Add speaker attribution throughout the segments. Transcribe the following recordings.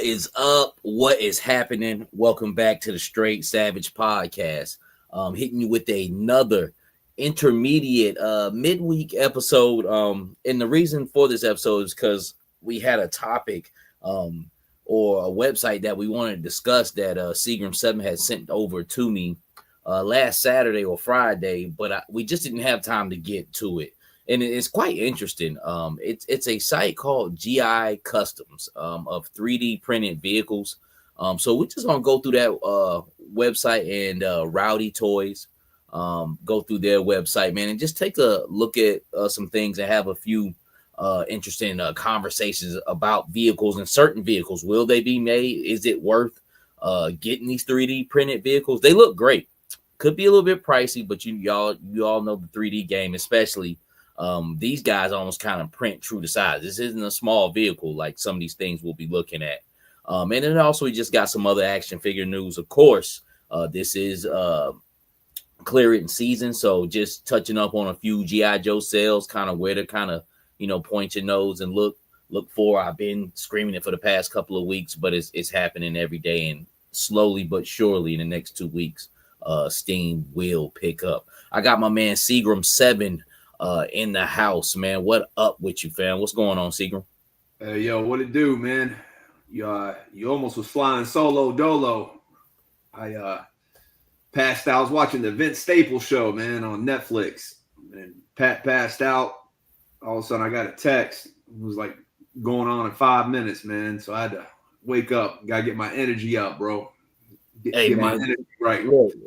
Speaker 1: What is up? What is happening? Welcome back to the Straight Savage Podcast. Hitting you with another intermediate midweek episode. And the reason for this episode is because we had a topic or a website that we wanted to discuss that Seagram7 had sent over to me last Saturday or Friday, but we just didn't have time to get to it. And it's quite interesting. It's a site called GI Customs of 3D printed vehicles. So we're just gonna go through that website and ROWDY TOYZ. Go through their website, man, and just take a look at some things and have a few interesting conversations about vehicles and certain vehicles. Will they be made? Is it worth getting these 3D printed vehicles? They look great. Could be a little bit pricey, but you all know the 3D game, especially. These guys almost kind of print true to size. This isn't a small vehicle like some of these things we'll be looking at. And then also we just got some other action figure news. Of course, this is clearance season, so just touching up on a few G.I. Joe sales, kind of where to kind of point your nose and look for. I've been screaming it for the past couple of weeks, but it's happening every day, and slowly but surely in the next 2 weeks, steam will pick up. I got my man Seagram7 in the house, man. What up with you, fam? What's going on, Seagram?
Speaker 2: Hey, yo, what it do, man? You almost was flying solo dolo. I passed out. I was watching the Vince Staples show, man, on Netflix, and Pat passed out. All of a sudden, I got a text. It was like going on in 5 minutes, man. So I had to wake up. Got to get my energy up, bro. Get my energy right.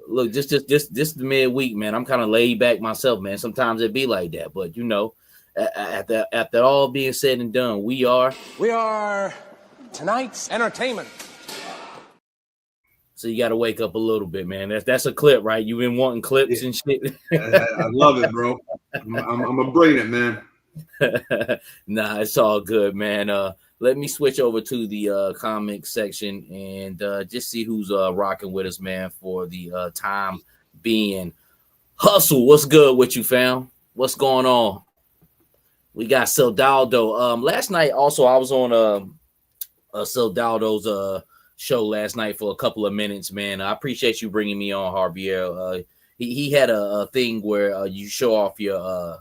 Speaker 1: Look, just the midweek, man. I'm kind of laid back myself, man. Sometimes it be like that, but after all being said and done, we are
Speaker 3: tonight's entertainment.
Speaker 1: So you got to wake up a little bit, man. That's a clip, right? You've been wanting clips and shit.
Speaker 2: I love it, bro. I'm gonna bring it, man.
Speaker 1: Nah, it's all good, man. Let me switch over to the comic section and just see who's rocking with us, man, for the time being. Hustle, what's good with you, fam? What's going on? We got Soldado. Last night, also, I was on Soldado's show last night for a couple of minutes, man. I appreciate you bringing me on, Javier. He had a thing where you show off your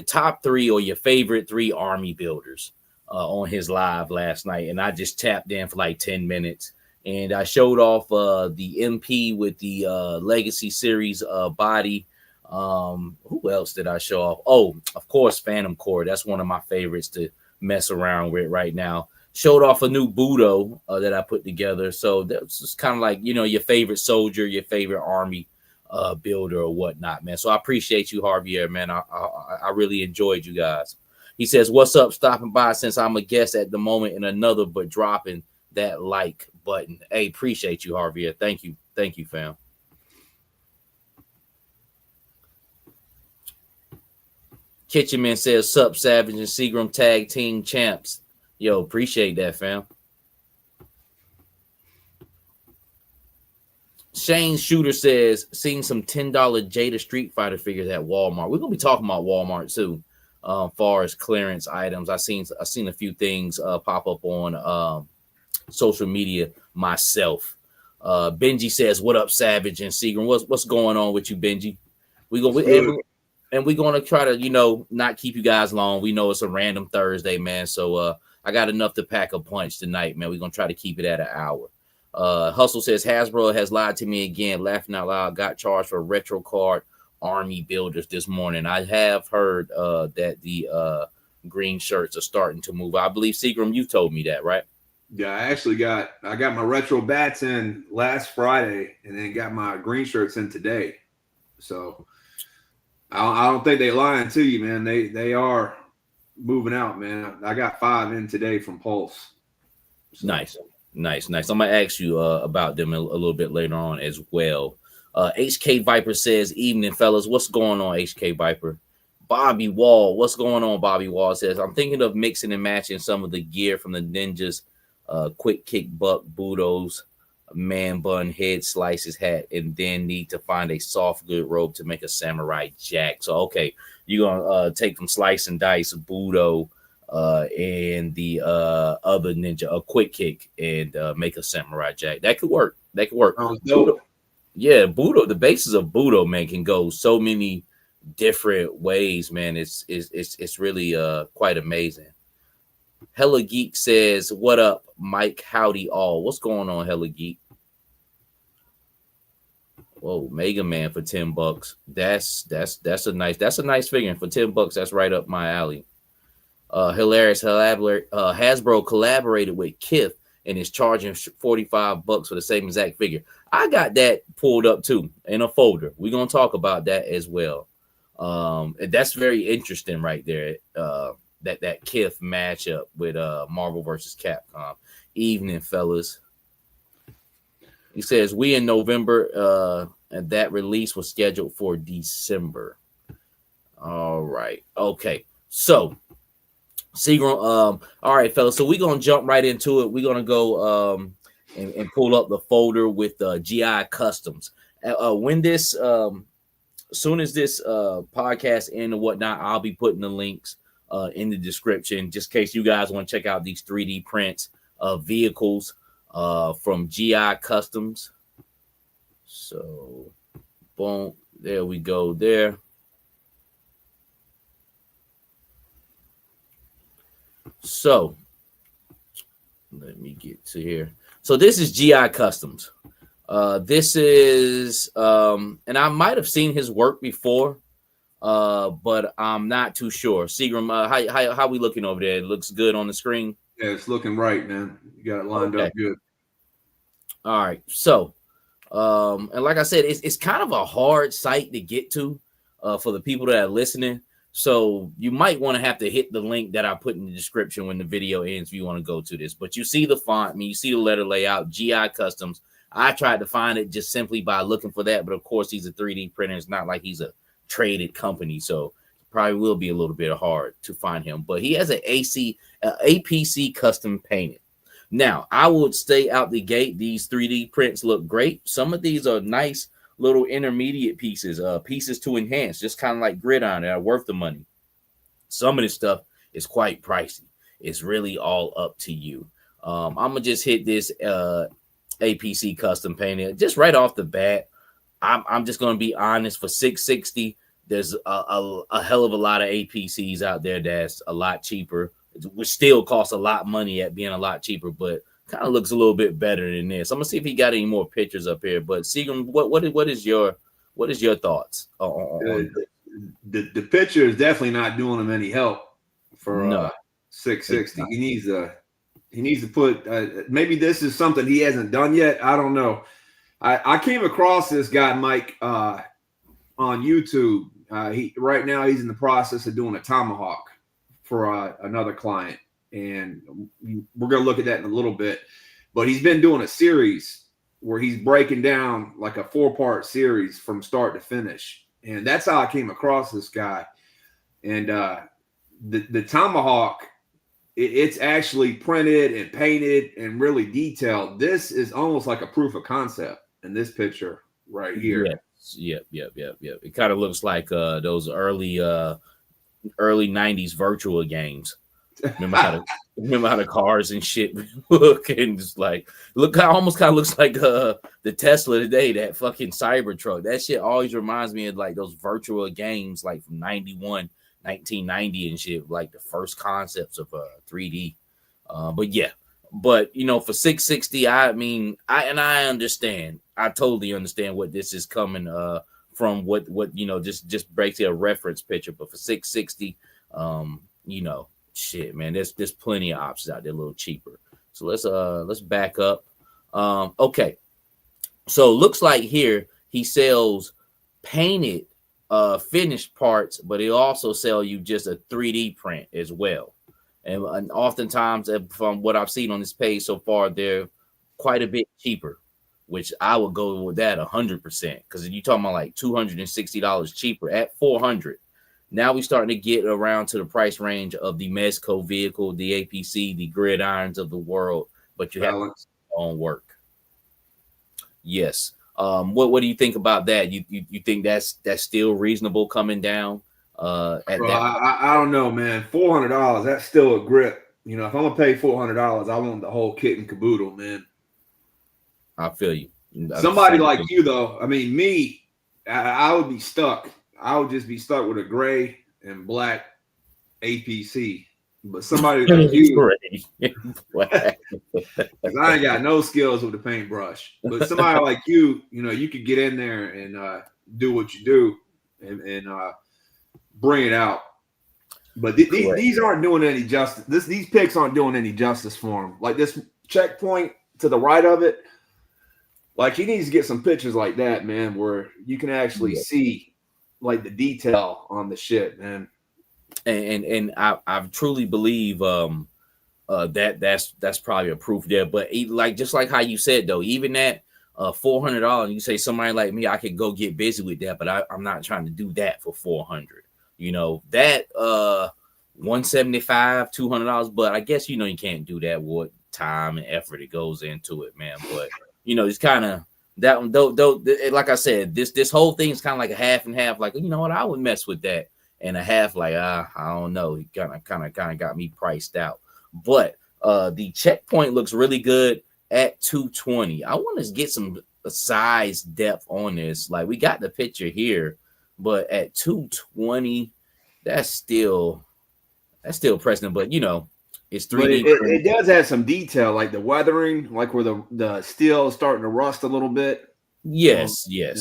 Speaker 1: top three or your favorite 3 army builders on his live last night, and I just tapped in for like 10 minutes, and I showed off the MP with the Legacy series body. Who else did I show off? Oh, of course, Phantom Core. That's one of my favorites to mess around with right now. Showed off a new BUDO that I put together. So that's just kind of like, your favorite soldier, your favorite army builder or whatnot, man. So I appreciate you, Javier, man. I really enjoyed you guys. He says, what's up? Stopping by since I'm a guest at the moment in another, but dropping that like button. Hey, appreciate you, Javier. Thank you. Thank you, fam. Kitchenman says, sup, Savage and Seagram tag team champs. Yo, appreciate that, fam. Shane Shooter says, seen some $10 Jada Street Fighter figures at Walmart. We're going to be talking about Walmart, too. Far as clearance items, I've seen a few things pop up on social media myself. Benji says, "What up, Savage and Seagram? What's going on with you, Benji? We're going to try to not keep you guys long. We know it's a random Thursday, man. So I got enough to pack a punch tonight, man. We're gonna try to keep it at an hour. Hustle says Hasbro has lied to me again. Laughing out loud. Got charged for retro card army builders this morning. I have heard that the green shirts are starting to move. I believe, Seagram, you told me that, right?
Speaker 2: Yeah, I got my retro bats in last Friday, and then got my green shirts in today. So I don't think they lying to you, man. They are moving out, man. I got 5 in today from Pulse. So. Nice.
Speaker 1: I'm gonna ask you about them a little bit later on as well. HK Viper says, evening, fellas. What's going on, HK Viper? Bobby Wall, what's going on? Bobby Wall says, I'm thinking of mixing and matching some of the gear from the Ninjas, quick kick buck, Budos, man bun, head slices hat, and then need to find a soft good robe to make a samurai jack. So, okay, you're going to take from Slice and Dice, Budo, and the other ninja, a quick kick, and make a samurai jack. That could work. That could work.
Speaker 2: Sounds
Speaker 1: Budo,
Speaker 2: dope.
Speaker 1: yeah, Budo. The basis of Budo, man, can go so many different ways, man. It's really quite amazing. Hella Geek says, "What up, Mike? Howdy all. What's going on, Hella Geek? Whoa, Mega Man for $10. That's a nice figure for $10. That's right up my alley. Hilarious. Hasbro collaborated with Kith and is charging $45 for the same exact figure. I got that pulled up too in a folder. We're gonna talk about that as well. And that's very interesting right there. That Kith matchup with Marvel versus Capcom. Evening, fellas. He says we in November, and that release was scheduled for December. All right. Okay. So Seagram, all right, fellas. So we're gonna jump right into it. We're gonna go and pull up the folder with GI Customs. When this as soon as this podcast and whatnot, I'll be putting the links in the description, just in case you guys want to check out these 3D prints of vehicles from GI Customs. So, boom, there we go. There. So, let me get to here. So this is GI Customs. This is, and I might have seen his work before, but I'm not too sure. Seagram, how we looking over there? It looks good on the screen.
Speaker 2: Yeah, it's looking right, man. You got it lined up good.
Speaker 1: All right. So, and like I said, it's kind of a hard site to get to for the people that are listening. So you might want to have to hit the link that I put in the description when the video ends if you want to go to this. But you see the font, you see the letter layout, GI Customs. I tried to find it just simply by looking for that. But of course, he's a 3D printer. It's not like he's a traded company. So it probably will be a little bit hard to find him. But he has an APC custom painted. Now, I would stay out the gate. These 3D prints look great. Some of these are nice little intermediate pieces, pieces to enhance, just kind of like gridiron that are worth the money. Some of this stuff is quite pricey. It's really all up to you. I'm gonna just hit this APC custom painted just right off the bat. I'm just gonna be honest. For $660, there's a hell of a lot of APCs out there that's a lot cheaper, which still costs a lot of money at being a lot cheaper, but kind of looks a little bit better than this. I'm gonna see if he got any more pictures up here. But Seagram, what is your thoughts on
Speaker 2: the picture is definitely not doing him any help for
Speaker 1: no.
Speaker 2: 660. He needs to put maybe this is something he hasn't done yet. I don't know. I came across this guy Mike on YouTube. Right now he's in the process of doing a tomahawk for another client. And we're going to look at that in a little bit. But he's been doing a series where he's breaking down like a 4-part series from start to finish. And that's how I came across this guy. And the tomahawk, it's actually printed and painted and really detailed. This is almost like a proof of concept in this picture right here.
Speaker 1: Yep. It kind of looks like those early 90s virtual games. Remember how the cars and shit look, and just like almost kind of looks like the Tesla today, that fucking Cybertruck. That shit always reminds me of like those virtual games like from 91, 1990 and shit, like the first concepts of 3D. But you know, for $660, I mean, I understand. I totally understand what this is coming from what you know, just breaks a reference picture. But for $660, you know, shit, man, there's plenty of options out there a little cheaper. So let's back up. Okay, so looks like here he sells painted finished parts, but he'll also sell you just a 3D print as well. And oftentimes, from what I've seen on this page so far, they're quite a bit cheaper, which I would go with that 100%. Because you're talking about like $260 cheaper at $400. Now we're starting to get around to the price range of the Mezco vehicle, the APC, the gridirons of the world, but you have your own work. Yes. What do you think about that? You think that's still reasonable coming down at
Speaker 2: Bro,
Speaker 1: that.
Speaker 2: I don't know, man. $400, that's still a grip. You know, if I'm gonna pay $400, I want the whole kit and caboodle, man.
Speaker 1: I feel you.
Speaker 2: Somebody like you, though. I mean, me, I would be stuck. I would just be stuck with a gray and black APC. But somebody like you, because I ain't got no skills with the paintbrush. But somebody like you, you know, you could get in there and do what you do and bring it out. But these aren't doing any justice. These picks aren't doing any justice for him. Like this checkpoint to the right of it, like he needs to get some pictures like that, man, where you can actually see like the detail on the shit, man.
Speaker 1: And I truly believe that's probably a proof there. But like just like how you said though, even that $400, you say somebody like me, I could go get busy with that, but I'm not trying to do that for $400. You know, that $175, $200, but I guess you know you can't do that with time and effort it goes into it, man. But you know, it's kind of that though, like I said, this whole thing is kind of like a half and half. Like, you know what, I would mess with that, and a half like I don't know. He kind of got me priced out. But the checkpoint looks really good at 220. I want to get some size depth on this. Like we got the picture here, but at 220, that's still present. But you know, it's 3D.
Speaker 2: But it does have some detail, like the weathering, like where the steel is starting to rust a little bit.
Speaker 1: Yes, yeah.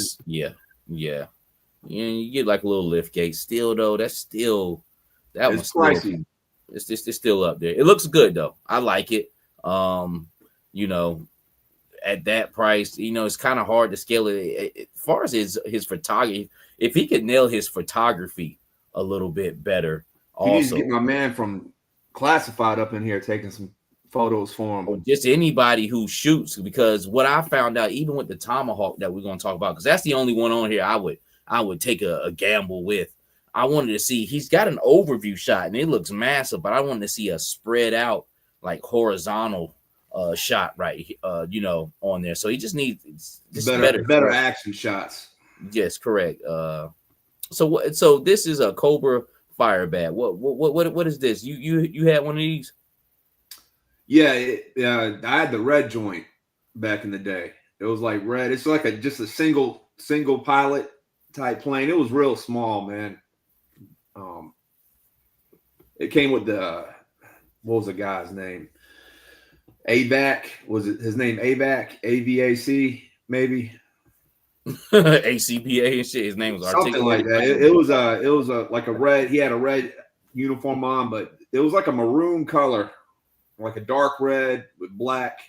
Speaker 1: You get like a little lift gate. Still though, that's still that
Speaker 2: it's
Speaker 1: one's
Speaker 2: pricey.
Speaker 1: It's still up there. It looks good though. I like it. You know, at that price, you know, it's kind of hard to scale it. As far as his photography, if he could nail his photography a little bit better,
Speaker 2: He needs to
Speaker 1: also
Speaker 2: get my man from Classified up in here taking some photos for him.
Speaker 1: or just anybody who shoots, because what I found out, even with the Tomahawk that we're going to talk about, because that's the only one on here I would take a gamble with. I wanted to see, he's got an overview shot and it looks massive, but I wanted to see a spread out like horizontal shot right you know, on there. So he just needs just
Speaker 2: better action shots.
Speaker 1: Yes, correct. So this is a Cobra Firebat. What is this? You had one of these?
Speaker 2: Yeah, I had the red joint back in the day. It was like red. It's like just a single pilot type plane. It was real small, man. It came with the what was the guy's name? AVAC. Was it his name? AVAC? AVAC? Maybe.
Speaker 1: ACPA and shit. His name was
Speaker 2: something like that. It was like a red. He had a red uniform on, but it was like a maroon color, like a dark red with black.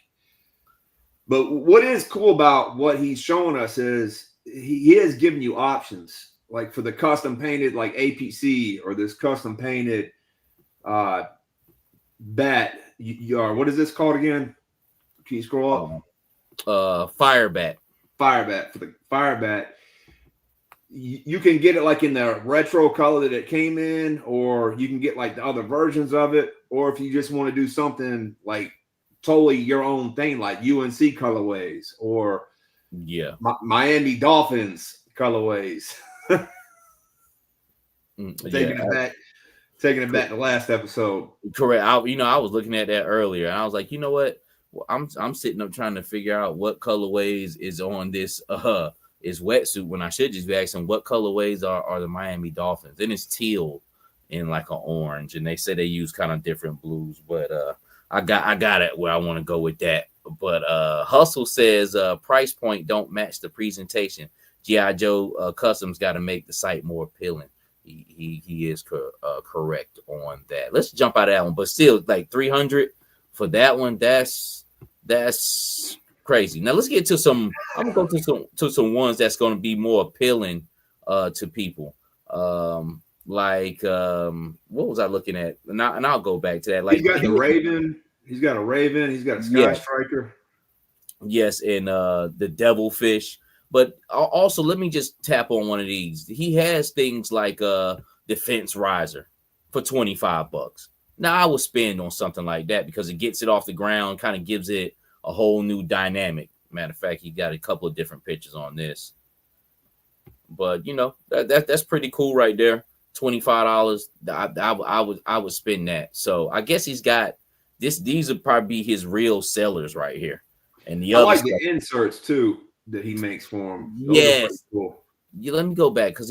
Speaker 2: But what is cool about what he's showing us is he is giving you options, like for the custom painted like APC or this custom painted bat. What is this called again? Can you scroll
Speaker 1: up? Firebat.
Speaker 2: Firebat. For the Firebat, you can get it like in the retro color that it came in, or you can get like the other versions of it, or if you just want to do something like totally your own thing, like UNC colorways or Miami Dolphins colorways. Taking it back to last episode.
Speaker 1: Correct. I was looking at that earlier, and I was like, you know what? Well, I'm sitting up trying to figure out what colorways is on this is wetsuit when I should just be asking what colorways are the Miami Dolphins. Then it's teal and like an orange, and they say they use kind of different blues, but I got it where I want to go with that. But Hustle says price point don't match the presentation. G.I. Joe Customs got to make the site more appealing. He is correct on that. Let's jump out of that one, but still like 300 for that one. That's crazy. Now let's get to some. I'm gonna go to some ones that's going to be more appealing to people. What was I looking at? And I'll go back to that. Like
Speaker 2: he's got the Raven. He's got a Raven. He's got a Sky Striker.
Speaker 1: Yes, and the Devilfish. But also, let me just tap on one of these. He has things like Defense Riser for $25. Now I would spend on something like that because it gets it off the ground, kind of gives it a whole new dynamic. Matter of fact, he got a couple of different pictures on this. But you know, that's pretty cool right there. $25. I would spend that. So I guess he's got this. These would probably be his real sellers right here, and the
Speaker 2: I
Speaker 1: other
Speaker 2: like
Speaker 1: stuff.
Speaker 2: the inserts too that he makes for him. Those are pretty
Speaker 1: Yes,
Speaker 2: cool.
Speaker 1: let me go back because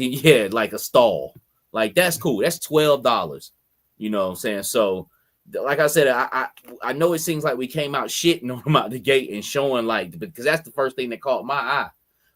Speaker 1: like a stall, like that's cool. That's $12. You know what I'm saying? So, like I said, I know it seems like we came out shitting on him out the gate and showing like because that's the first thing that caught my eye.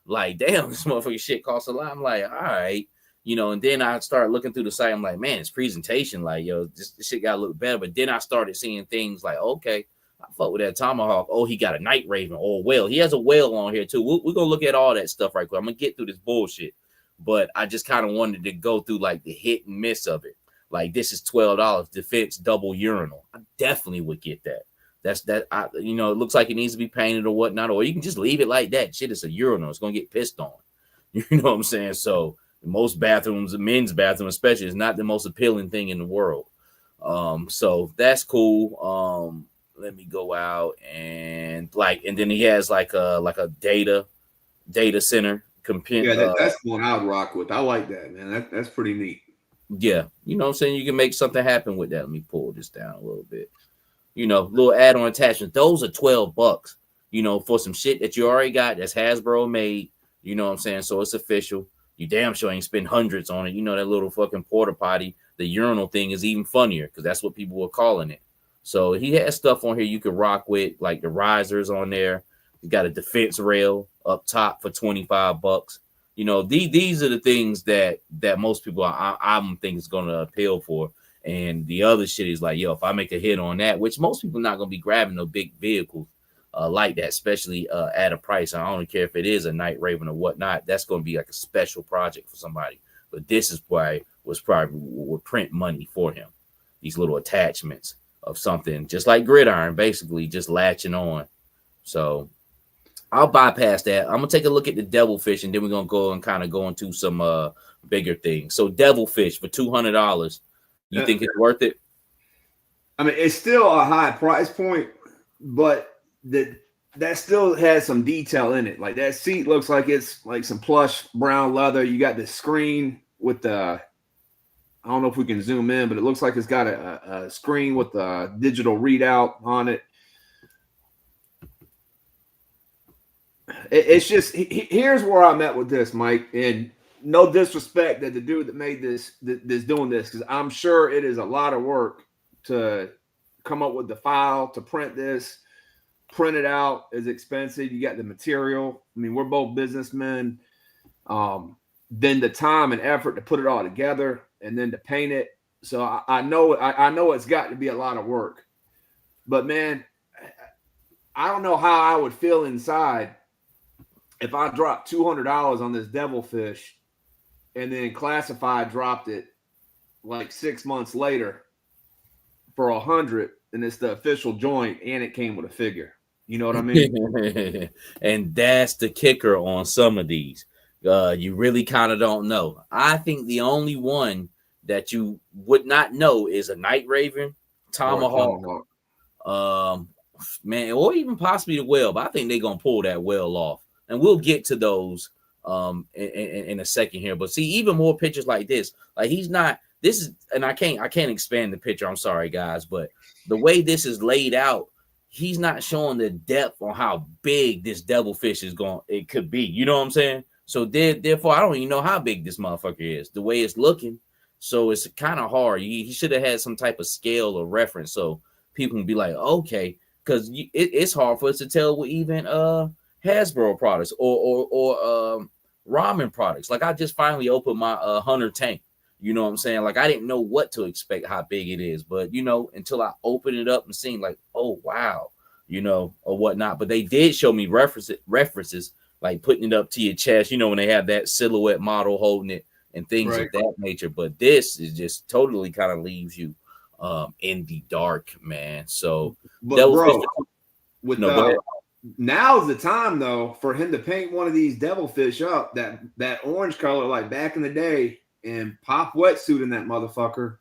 Speaker 1: Like, damn, this motherfucking shit costs a lot. I'm like, all right, and then I started looking through the site. I'm like, man, it's presentation, like, yo, this shit got to look better. But then I started seeing things like, okay, I fuck with that tomahawk. Oh, he got a night raven or a whale. He has a whale on here too. We're gonna look at all that stuff right quick. I'm gonna get through this bullshit, but I just kind of wanted to go through like the hit and miss of it. Like, this is $12 defense double urinal. I definitely would get that. It looks like it needs to be painted or whatnot, or you can just leave it like that. Shit, it's a urinal. It's gonna get pissed on. You know what I'm saying? So most bathrooms, men's bathroom especially, is not the most appealing thing in the world. So that's cool. Let me go out and then he has like a data center.
Speaker 2: Yeah, that's one I'd rock with. I like that, man. That's pretty neat.
Speaker 1: Yeah, you know what I'm saying? You can make something happen with that. Let me pull this down a little bit. Little add-on attachments. Those are $12, for some shit that you already got that's Hasbro made. You know what I'm saying? So it's official. You damn sure ain't spend hundreds on it. That little fucking porta potty, the urinal thing is even funnier because that's what people were calling it. So he has stuff on here you could rock with, like the risers on there. You got a defense rail up top for $25. These are the things that most people I'm thinking is going to appeal for. And the other shit is like, yo, if I make a hit on that, which most people not going to be grabbing no big vehicles like that, especially at a price. I don't care if it is a Night Raven or whatnot. That's going to be like a special project for somebody. But this is why would print money for him. These little attachments of something just like gridiron, basically just latching on. So I'll bypass that. I'm gonna take a look at the devilfish, and then we're gonna go and kind of go into some bigger things. So devilfish for $200. You think it's worth it?
Speaker 2: I mean, it's still a high price point, but that still has some detail in it. Like that seat looks like it's like some plush brown leather. You got the screen with the, I don't know if we can zoom in, but it looks like it's got a screen with a digital readout on it. It's just, here's where I'm at with this, Mike. And no disrespect that the dude that made this doing this, because I'm sure it is a lot of work to come up with the file to print this. Print it out is expensive. You got the material. I mean, we're both businessmen. Then the time and effort to put it all together and then to paint it. So I know it's got to be a lot of work. But man, I don't know how I would feel inside if I dropped $200 on this devilfish and then Classified dropped it like 6 months later for $100, and it's the official joint and it came with a figure. You know what I mean?
Speaker 1: And that's the kicker on some of these. You really kind of don't know. I think the only one that you would not know is a Night Raven, Tomahawk, man, or even possibly the whale. But I think they're gonna pull that whale off, and we'll get to those in a second here. But see, even more pictures like this, like he's not. This is, and I can't expand the picture. I'm sorry, guys, but the way this is laid out, he's not showing the depth on how big this devilfish is going. It could be, you know what I'm saying? So therefore, I don't even know how big this motherfucker is. The way it's looking, so it's kind of hard. He should have had some type of scale or reference, so people can be like, okay, because it's hard for us to tell with even Hasbro products or ramen products. Like I just finally opened my Hunter tank. You know what I'm saying? Like I didn't know what to expect, how big it is, but until I opened it up and seen like, oh wow, or whatnot. But they did show me references like putting it up to your chest, when they have that silhouette model holding it and things of that nature. But this is just totally kind of leaves you in the dark, man. So
Speaker 2: but bro, with now's the time though for him to paint one of these devilfish up that orange color like back in the day and pop wetsuit in that motherfucker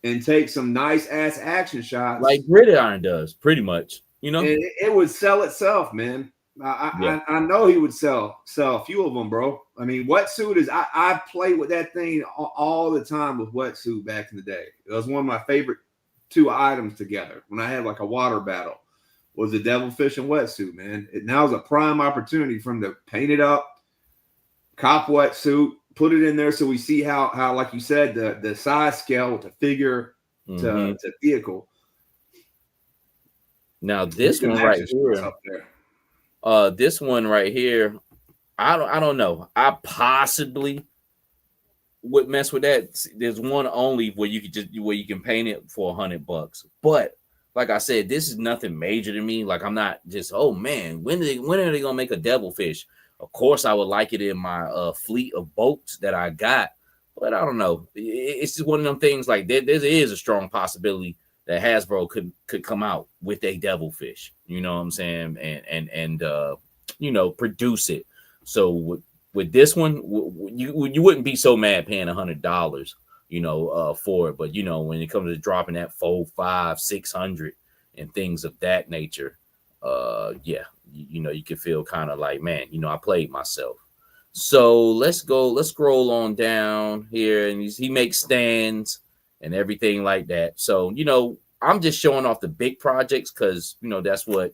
Speaker 2: and take some nice ass action shots
Speaker 1: like Gridiron does, pretty much.
Speaker 2: And it would sell itself, man.
Speaker 1: Yeah.
Speaker 2: I know he would sell a few of them, bro. I mean, wetsuit is I played with that thing all the time with wetsuit back in the day. It was one of my favorite two items together when I had like a water battle. Was the devilfish and wetsuit, man. Now is a prime opportunity for him to paint it up, cop wetsuit, put it in there so we see how like you said the size scale with the figure to vehicle.
Speaker 1: Now this one right here,
Speaker 2: up there.
Speaker 1: this one right here, I don't know. I possibly would mess with that. There's one only where you can paint it for $100, but like I said, this is nothing major to me. Like I'm not just, oh man, when are they gonna make a devilfish? Of course, I would like it in my fleet of boats that I got, but I don't know. It's just one of them things. Like there is a strong possibility that Hasbro could come out with a devilfish. You know what I'm saying? And produce it. So with this one, you wouldn't be so mad paying $100, for it. But when it comes to dropping that 400, 500, 600 and things of that nature, yeah, you can feel kind of like, man, I played myself. So let's scroll on down here, and he makes stands and everything like that. So I'm just showing off the big projects because that's what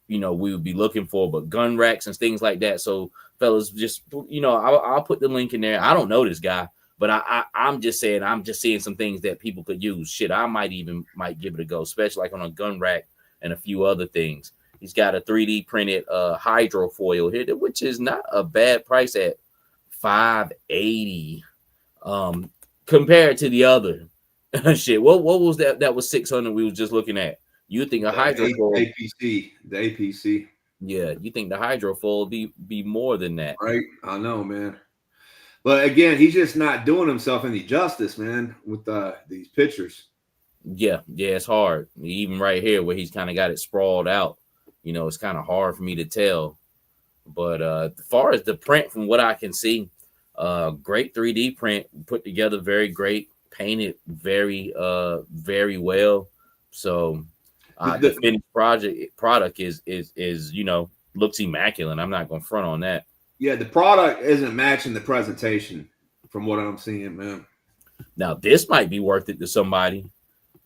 Speaker 1: we would be looking for, but gun racks and things like that. So fellas, just I'll put the link in there. I don't know this guy, but I'm just saying I'm just seeing some things that people could use. Shit, I might give it a go, especially like on a gun rack and a few other things. He's got a 3D printed hydrofoil here, which is not a bad price at $580 compared to the other shit. What was that? That was $600 we was just looking at. You think a hydrofoil
Speaker 2: the APC.
Speaker 1: Yeah, you think the hydrofoil be more than that.
Speaker 2: Right. I know, man. But again, he's just not doing himself any justice, man, with these pictures.
Speaker 1: Yeah, it's hard. Even right here where he's kind of got it sprawled out, it's kind of hard for me to tell. But as far as the print, from what I can see, great 3D print, put together very great, painted very well. So the finished product is looks immaculate. I'm not gonna front on that.
Speaker 2: Yeah, the product isn't matching the presentation from what I'm seeing, man.
Speaker 1: Now this might be worth it to somebody.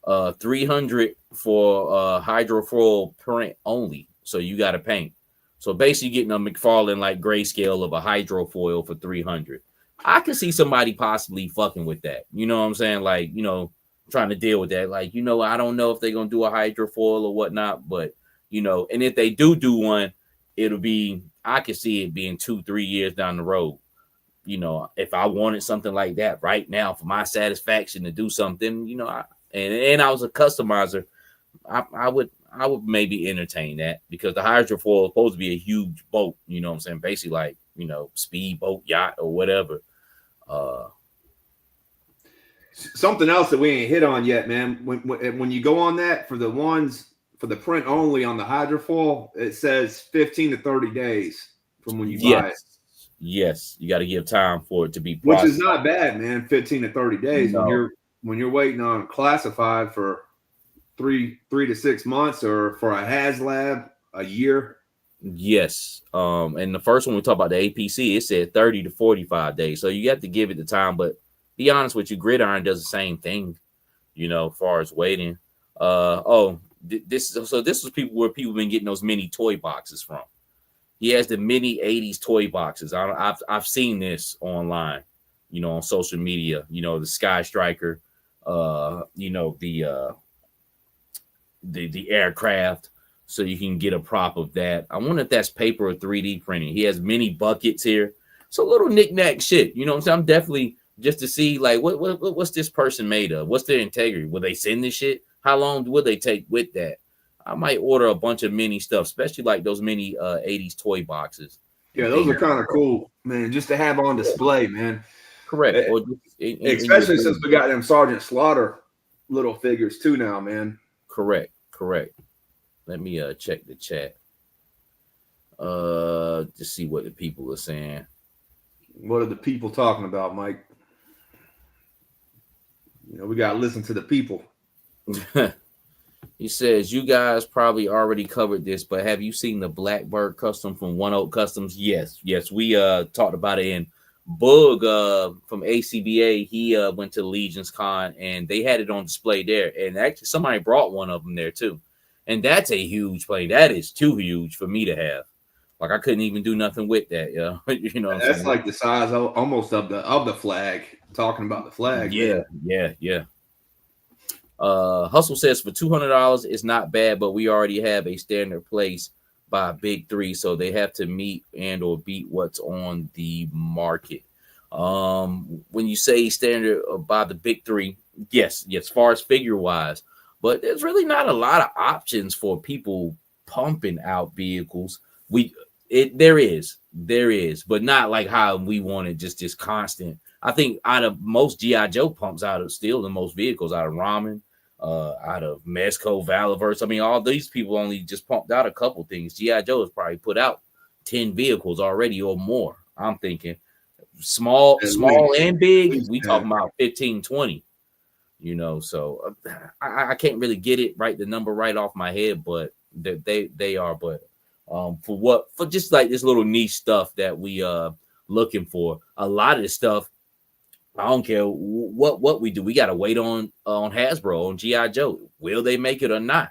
Speaker 1: $300 for hydrofoil print only. So you got to paint. So basically getting a McFarlane like grayscale of a hydrofoil for $300. I can see somebody possibly fucking with that. You know what I'm saying? Like, trying to deal with that. Like, I don't know if they're going to do a hydrofoil or whatnot, but, and if they do one, it'll be, I could see it being 2-3 years down the road. If I wanted something like that right now for my satisfaction to do something, and I was a customizer, I would maybe entertain that, because the hydrofoil is supposed to be a huge boat. You know what I'm saying? Basically like, speedboat, yacht, or whatever.
Speaker 2: Something else that we ain't hit on yet, man. When you go on that for the ones for the print only on the hydrofoil, it says 15 to 30 days from when you buy it.
Speaker 1: Yes, you got to give time for it to be
Speaker 2: processed. Which is not bad, man. 15 to 30 days when you're waiting on classified for 3 to 6 months, or for a HasLab a year.
Speaker 1: Yes. And the first one we talked about, the APC, it said 30 to 45 days. So you have to give it the time, but be honest with you, Gridiron does the same thing, as far as waiting. This was where people been getting those mini toy boxes from. He has the mini 80s toy boxes. I've seen this online, on social media, the Sky Striker, the aircraft, so you can get a prop of that. I wonder if that's paper or 3D printing. He has mini buckets here. So little knick-knack shit. You know what I'm saying? I'm definitely just to see like what's this person made of? What's their integrity? Will they send this shit? How long will they take with that? I might order a bunch of mini stuff, especially like those mini 80s toy boxes.
Speaker 2: Yeah, those are kind of cool, man, just to have on display, man.
Speaker 1: Correct.
Speaker 2: Especially since we got them Sergeant Slaughter little figures too now, man.
Speaker 1: Correct. Let me check the chat. To see what the people are saying.
Speaker 2: What are the people talking about, Mike? We got to listen to the people.
Speaker 1: He says, you guys probably already covered this, but have you seen the Blackbird custom from One Oak Customs? Yes. We talked about it in Bug from ACBA. He went to Legion's Con and they had it on display there. And actually somebody brought one of them there too. And that's a huge plane. That is too huge for me to have. Like I couldn't even do nothing with that. Yeah. You know what I'm
Speaker 2: That's
Speaker 1: saying?
Speaker 2: like the size almost of the flag. Talking about the flag,
Speaker 1: Yeah,
Speaker 2: man.
Speaker 1: yeah. Hustle says for $200 it's not bad, but we already have a standard place by Big Three, so they have to meet and or beat what's on the market. When you say standard by the Big Three, yes, as far as figure wise, but there's really not a lot of options for people pumping out vehicles. There is, but not like how we want it, just this constant. I think out of most GI Joe pumps out of still the most vehicles out of Ramen, out of Mezco, Valaverse. I mean, all these people only just pumped out a couple things. GI Joe has probably put out 10 vehicles already or more. I'm thinking small and big. We talking about 15, 20. You know, so I can't really get it right, the number right off my head, but they are. But for just like this little niche stuff that we looking for, a lot of this stuff, I don't care what we do. We got to wait on Hasbro, on GI Joe. Will they make it or not?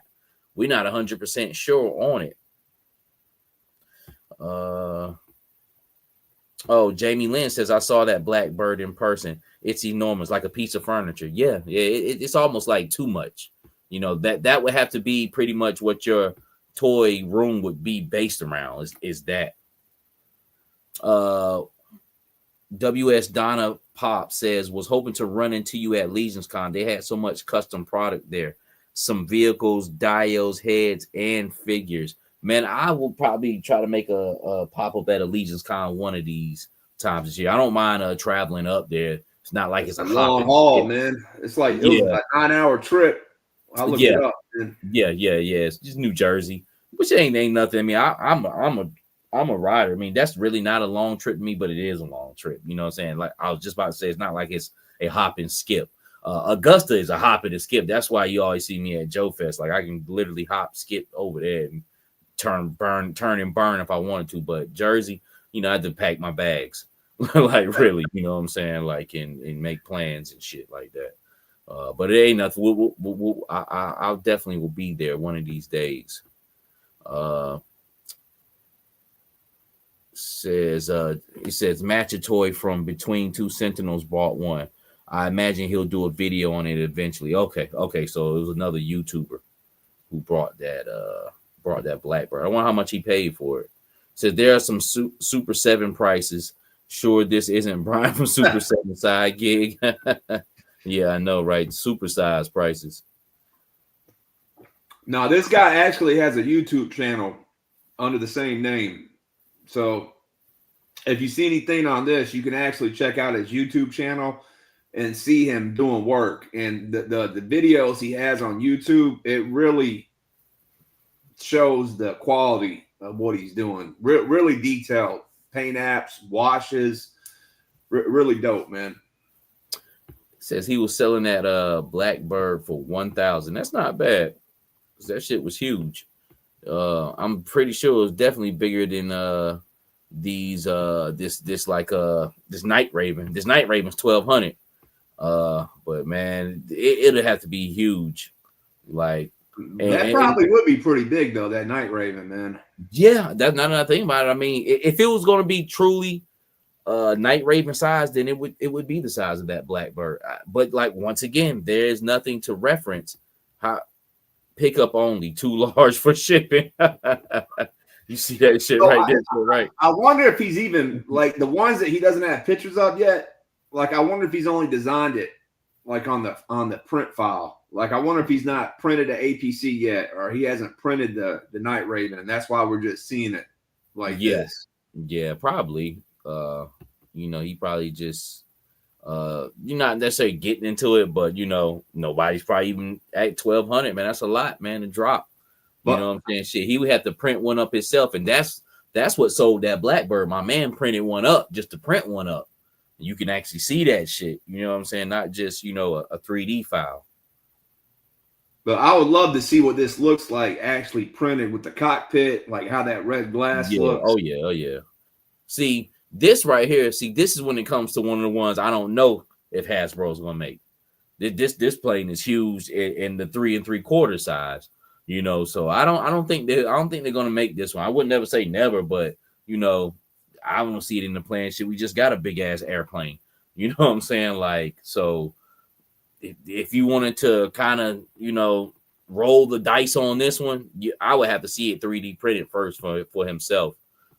Speaker 1: We're not 100% sure on it. Jamie Lynn says, I saw that Blackbird in person. It's enormous, like a piece of furniture. Yeah, it's almost like too much. You know, that would have to be pretty much what your toy room would be based around, is that. WS Donna Pop says, was hoping to run into you at Legion's Con. They had so much custom product there. Some vehicles, dials, heads, and figures. Man, I will probably try to make a pop-up at a Legion's Con one of these times this year. I don't mind traveling up there. It's not like it's a
Speaker 2: long haul, man. It's like it was a 9-hour trip. I looked it up. Man.
Speaker 1: Yeah. It's just New Jersey, which ain't nothing. I mean, I'm a rider. I mean, that's really not a long trip to me, but it is a long trip. You know what I'm saying? Like I was just about to say, it's not like it's a hop and skip. Augusta is a hop and a skip. That's why you always see me at Joe Fest. Like I can literally hop, skip over there and turn and burn if I wanted to. But Jersey, you know, I had to pack my bags. Like really, you know what I'm saying? Like and make plans and shit like that. But it ain't nothing. I'll definitely will be there one of these days. He says match a toy from Between Two Sentinels bought one. I imagine he'll do a video on it eventually. Okay, so it was another YouTuber who brought that Blackbird. I wonder how much he paid for it. Says there are some Super 7 prices. Sure, this isn't Brian from Super 7 side gig. Yeah, I know, right? Super size prices.
Speaker 2: Now, this guy actually has a YouTube channel under the same name. So if you see anything on this, you can actually check out his YouTube channel and see him doing work. And the videos he has on YouTube, it really shows the quality of what he's doing. Really detailed. Paint apps, washes. Really dope, man.
Speaker 1: Says he was selling that Blackbird for $1,000. That's not bad. That shit was huge. I'm pretty sure it was definitely bigger than this Night Raven. This Night Raven's $1,200. But man, it'll have to be huge. Like
Speaker 2: that probably would be pretty big though. That Night Raven, man.
Speaker 1: Yeah, that's not another thing about it. I mean, if it was going to be truly Night Raven size, then it would be the size of that Blackbird. But like once again, there's nothing to reference. How pickup only, too large for shipping. You see that shit right there, right?
Speaker 2: I wonder if he's even like the ones that he doesn't have pictures of yet. Like I wonder if he's only designed it like on the print file. Like I wonder if he's not printed an APC yet, or he hasn't printed the Night Raven, and that's why we're just seeing it like this.
Speaker 1: Yeah, probably. You know, he probably just you're not necessarily getting into it, but you know, nobody's probably even at 1,200, man. That's a lot, man, to drop. You know what I'm saying? Shit, he would have to print one up himself, and that's what sold that Blackbird. My man printed one up just to print one up. You can actually see that shit. You know what I'm saying? Not just, you know, a 3D file.
Speaker 2: But I would love to see what this looks like actually printed with the cockpit, like how that red glass
Speaker 1: Yeah.
Speaker 2: looks.
Speaker 1: Oh yeah. Oh yeah. See this right here. See, this is when it comes to one of the ones I don't know if Hasbro's gonna make. This plane is huge in the 3 3/4 size. You know, so I don't think they're gonna make this one. I would never say never, but you know, I don't see it in the plan. Shit, we just got a big ass airplane. You know what I'm saying? Like, so if you wanted to kind of, you know, roll the dice on this one, I would have to see it 3D printed first for himself.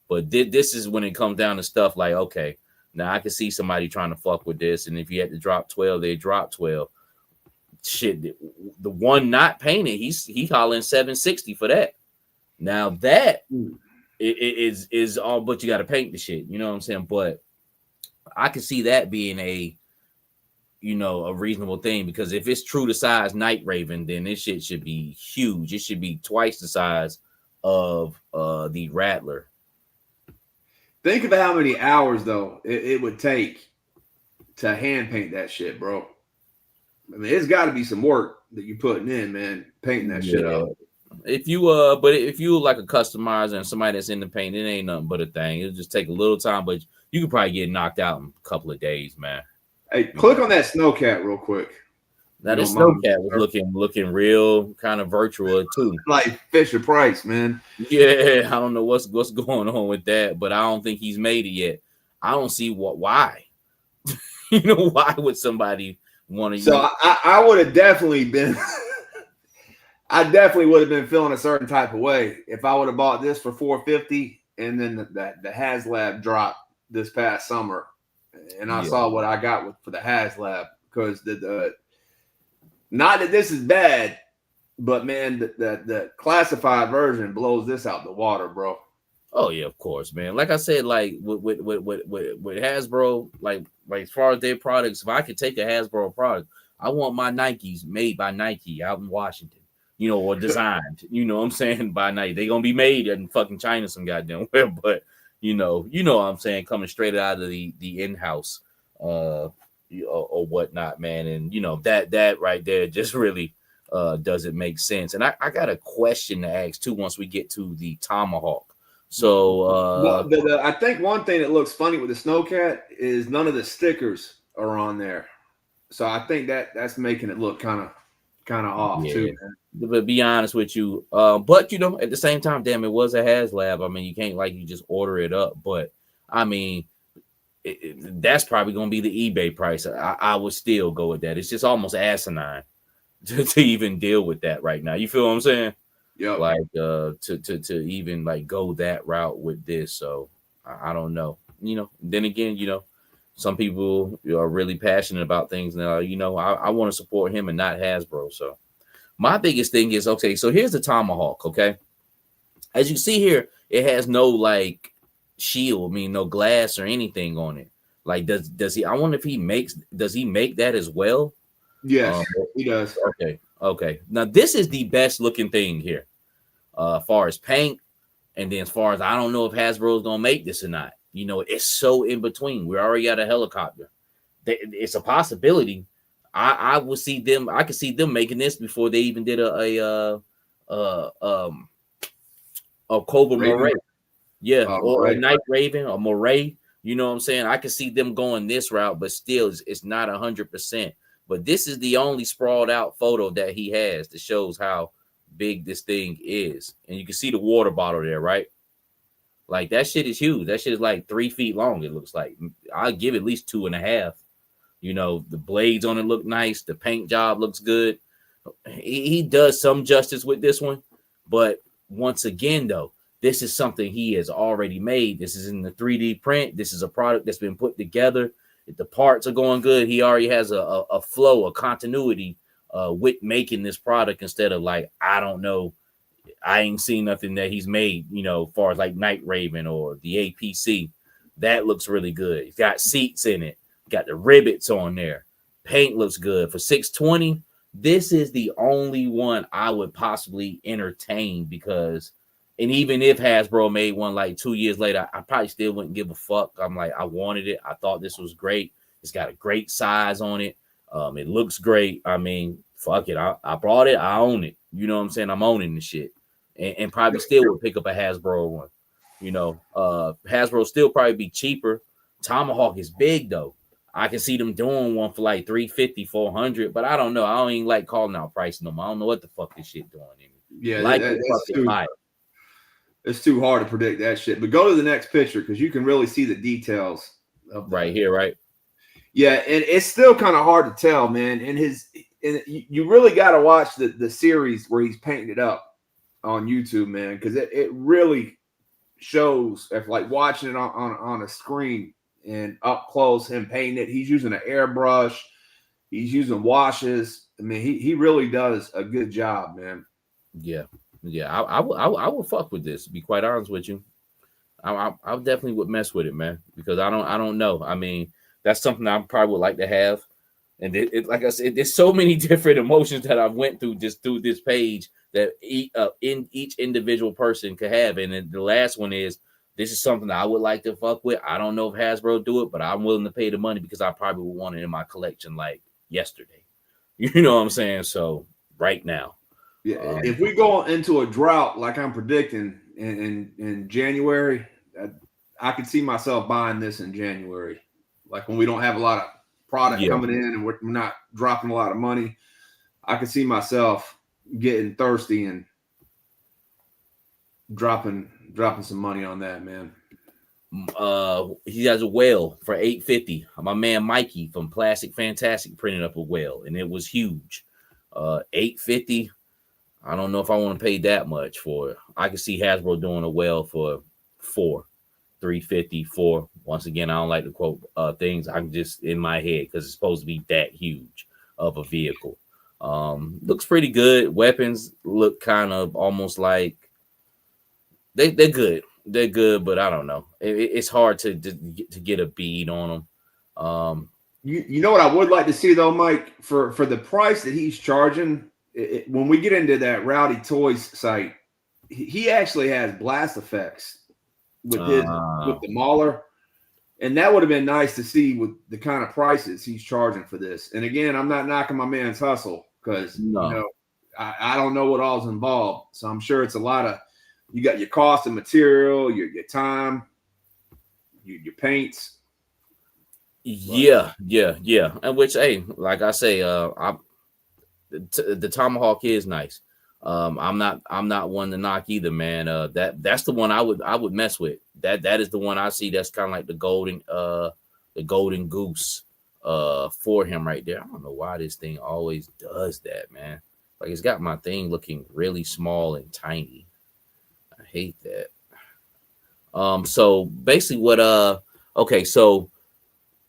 Speaker 1: But this is when it comes down to stuff like, okay, now I can see somebody trying to fuck with this, and if you had to drop 12, they drop 12. Shit, the one not painted, he hollering 760 for that. Now that is all, but you got to paint the shit. You know what I'm saying? But I can see that being a, you know, a reasonable thing, because if it's true to size Night Raven, then this shit should be huge. It should be twice the size of the Rattler.
Speaker 2: Think of how many hours though it would take to hand paint that shit, bro. I mean, it's got to be some work that you're putting in, man, painting that shit up.
Speaker 1: If you but if you like a customizer and somebody that's in the paint, it ain't nothing but a thing. It'll just take a little time, but you could probably get knocked out in a couple of days, man.
Speaker 2: Hey, click on that Snowcat real quick.
Speaker 1: Now this Snowcat was looking real kind of virtual too.
Speaker 2: Like Fisher Price, man.
Speaker 1: Yeah, I don't know what's going on with that, but I don't think he's made it yet. I don't see why. You know, why would somebody want to?
Speaker 2: So I would have definitely been. I definitely would have been feeling a certain type of way if I would have bought this for $450 and then the HasLab dropped this past summer, and I saw what I got for the HasLab, because the not that this is bad, but man, the classified version blows this out the water, bro.
Speaker 1: Oh yeah, of course, man. Like I said, like with Hasbro, like as far as their products, if I could take a Hasbro product, I want my Nikes made by Nike out in Washington, you know, or designed, you know what I'm saying, by Nike. They gonna be made in fucking China some goddamn where, but you know what I'm saying, coming straight out of the in-house or whatnot, man. And you know, that right there just really doesn't make sense. And I got a question to ask too once we get to the Tomahawk. So
Speaker 2: I think one thing that looks funny with the Snowcat is none of the stickers are on there. So I think that's making it look kind of off too, man.
Speaker 1: But be honest with you, but you know, at the same time, damn, it was a HasLab. I mean, you can't you just order it up, but I mean, that's probably gonna be the eBay price. I would still go with that. It's just almost asinine to even deal with that right now. You feel what I'm saying?
Speaker 2: Yeah.
Speaker 1: Like to even like go that route with this. So I don't know. You know, then again, you know, some people are really passionate about things now. You know, I want to support him and not Hasbro. So my biggest thing is, okay, so here's the Tomahawk. Okay, as you see here, it has no like shield, I mean no glass or anything on it. Like does he? I wonder if does he make that as well?
Speaker 2: Yes, he does.
Speaker 1: Okay. Now this is the best looking thing here, as far as paint, and then as far as I don't know if Hasbro is gonna make this or not. You know, it's so in between. We already got a helicopter. It's a possibility. I will see them. I could see them making this before they even did a Cobra Moray. Yeah, or a Night Raven or Moray. You know what I'm saying? I can see them going this route, but still, it's not 100%. But this is the only sprawled out photo that he has that shows how big this thing is. And you can see the water bottle there, right? Like that shit is huge. That shit is like 3 feet long. It looks like I'll give it at least 2.5. You know, the blades on it look nice. The paint job looks good. He does some justice with this one. But once again, though, this is something he has already made. This is in the 3D print. This is a product that's been put together. The parts are going good. He already has a flow, a continuity with making this product, instead of like, I don't know, I ain't seen nothing that he's made, you know, as far as like Night Raven or the APC. That looks really good. He's got seats in it. Got the rivets on there. Paint looks good. For $620, this is the only one I would possibly entertain, because, and even if Hasbro made one like 2 years later, I probably still wouldn't give a fuck. I'm like, I wanted it. I thought this was great. It's got a great size on it. It looks great. I mean, fuck it. I brought it. I own it. You know what I'm saying? I'm owning the shit, and probably still would pick up a Hasbro one. You know, Hasbro still probably be cheaper. Tomahawk is big though. I can see them doing one for like 350, 400, but I don't know. I don't even like calling out price no more. I don't know what the fuck this shit doing.
Speaker 2: Yeah,
Speaker 1: Like
Speaker 2: it's too hard to predict that shit. But go to the next picture because you can really see the details of
Speaker 1: right here, right?
Speaker 2: Yeah, and it's still kind of hard to tell, man. And you really got to watch the series where he's painting it up on YouTube, man, because it really shows if like watching it on a screen and up close, him painting it. He's using an airbrush, he's using washes. I mean, he really does a good job, man.
Speaker 1: Yeah. I would fuck with this. To be quite honest with you, I definitely would mess with it, man, because I don't know. I mean, that's something I probably would like to have, and it like I said, there's so many different emotions that I've went through just through this page that in each individual person could have. And then the last one is, this is something that I would like to fuck with. I don't know if Hasbro do it, but I'm willing to pay the money because I probably would want it in my collection like yesterday. You know what I'm saying? So right now.
Speaker 2: Yeah, if we go into a drought like I'm predicting in January, I could see myself buying this in January. Like when we don't have a lot of product coming in and we're not dropping a lot of money, I could see myself getting thirsty and dropping some money on that, man.
Speaker 1: He has a whale for $850. My man Mikey from Plastic Fantastic printed up a whale, and it was huge. $850. I don't know if I want to pay that much for it. I can see Hasbro doing a whale for $350, $4. Once again, I don't like to quote things. I'm just in my head because it's supposed to be that huge of a vehicle. Looks pretty good. Weapons look kind of almost like they're good. They're good, but I don't know. It's hard to get a bead on them.
Speaker 2: You know what I would like to see though, Mike, for the price that he's charging. When we get into that Rowdy TOYZ site, he actually has blast effects with the Mauler, and that would have been nice to see with the kind of prices he's charging for this. And again, I'm not knocking my man's hustle because you know I don't know what all's involved, so I'm sure it's a lot of, you got your cost of material, your time, your paints.
Speaker 1: Yeah. And which, hey, like I say, the Tomahawk is nice. I'm not one to knock either, man. That's the one I would mess with. That is the one I see that's kind of like the golden goose for him right there. I don't know why this thing always does that, man. Like it's got my thing looking really small and tiny. I hate that. So basically what okay, so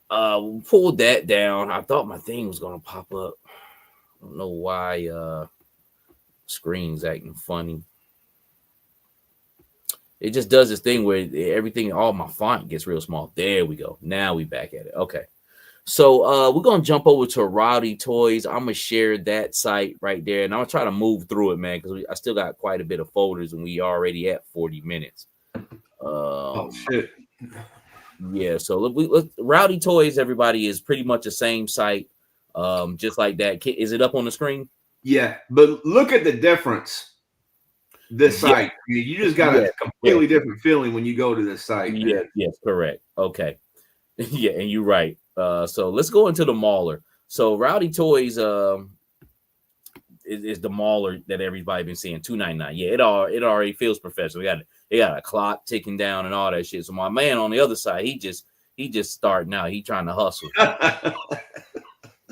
Speaker 1: pulled that down. I thought my thing was gonna pop up. I don't know why screen's acting funny. It just does this thing where everything, all my font gets real small. There we go. Now we back at it. Okay. So we're gonna jump over to Rowdy TOYZ. I'm gonna share that site right there, and I'm gonna try to move through it, man, because I still got quite a bit of folders, and we already at 40 minutes.
Speaker 2: Oh shit.
Speaker 1: Yeah. So look, Rowdy TOYZ, everybody, is pretty much the same site. Just like that. Is it up on the screen?
Speaker 2: Yeah, but look at the difference. This site, you just got a completely different feeling when you go to this site.
Speaker 1: Yeah, yes, correct. Okay. Yeah, and you're right. So let's go into the Mauler. So Rowdy TOYZ is the Mauler that everybody been seeing, $299. Yeah, it already feels professional. They got a clock ticking down and all that shit. So my man on the other side, he just starting out. He trying to hustle.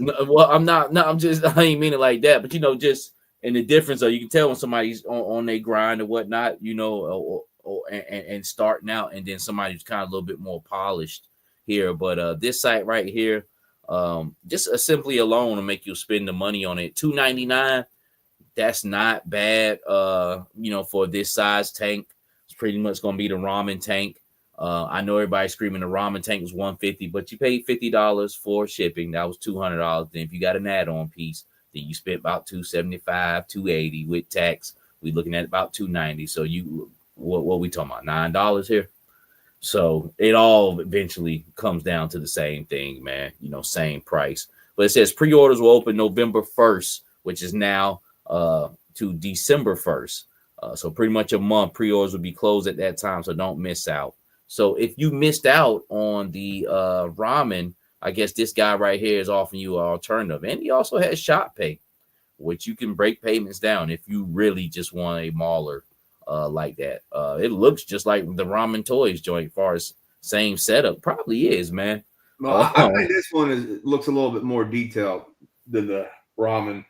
Speaker 1: Well, I'm not. No, I ain't mean it like that. But just and the difference, you can tell when somebody's on their grind or whatnot, and starting out, and then somebody's kind of a little bit more polished here. But this site right here, just simply alone will make you spend the money on it. $299. That's not bad. For this size tank, it's pretty much gonna be the ramen tank. I know everybody's screaming the ramen tank was $150, but you paid $50 for shipping. That was $200. Then if you got an add-on piece, then you spent about $275, $280 with tax. We're looking at about $290. So what we talking about? $9 here. So it all eventually comes down to the same thing, man. Same price. But it says pre-orders will open November 1st, which is now to December 1st. So pretty much a month. Pre-orders will be closed at that time, so don't miss out. So if you missed out on the ramen, I guess this guy right here is offering you an alternative. And he also has Shop Pay, which you can break payments down if you really just want a mauler like that. It looks just like the Ramen TOYZ joint, as far as same setup. Probably is, man.
Speaker 2: Well, I think this one looks a little bit more detailed than the ramen.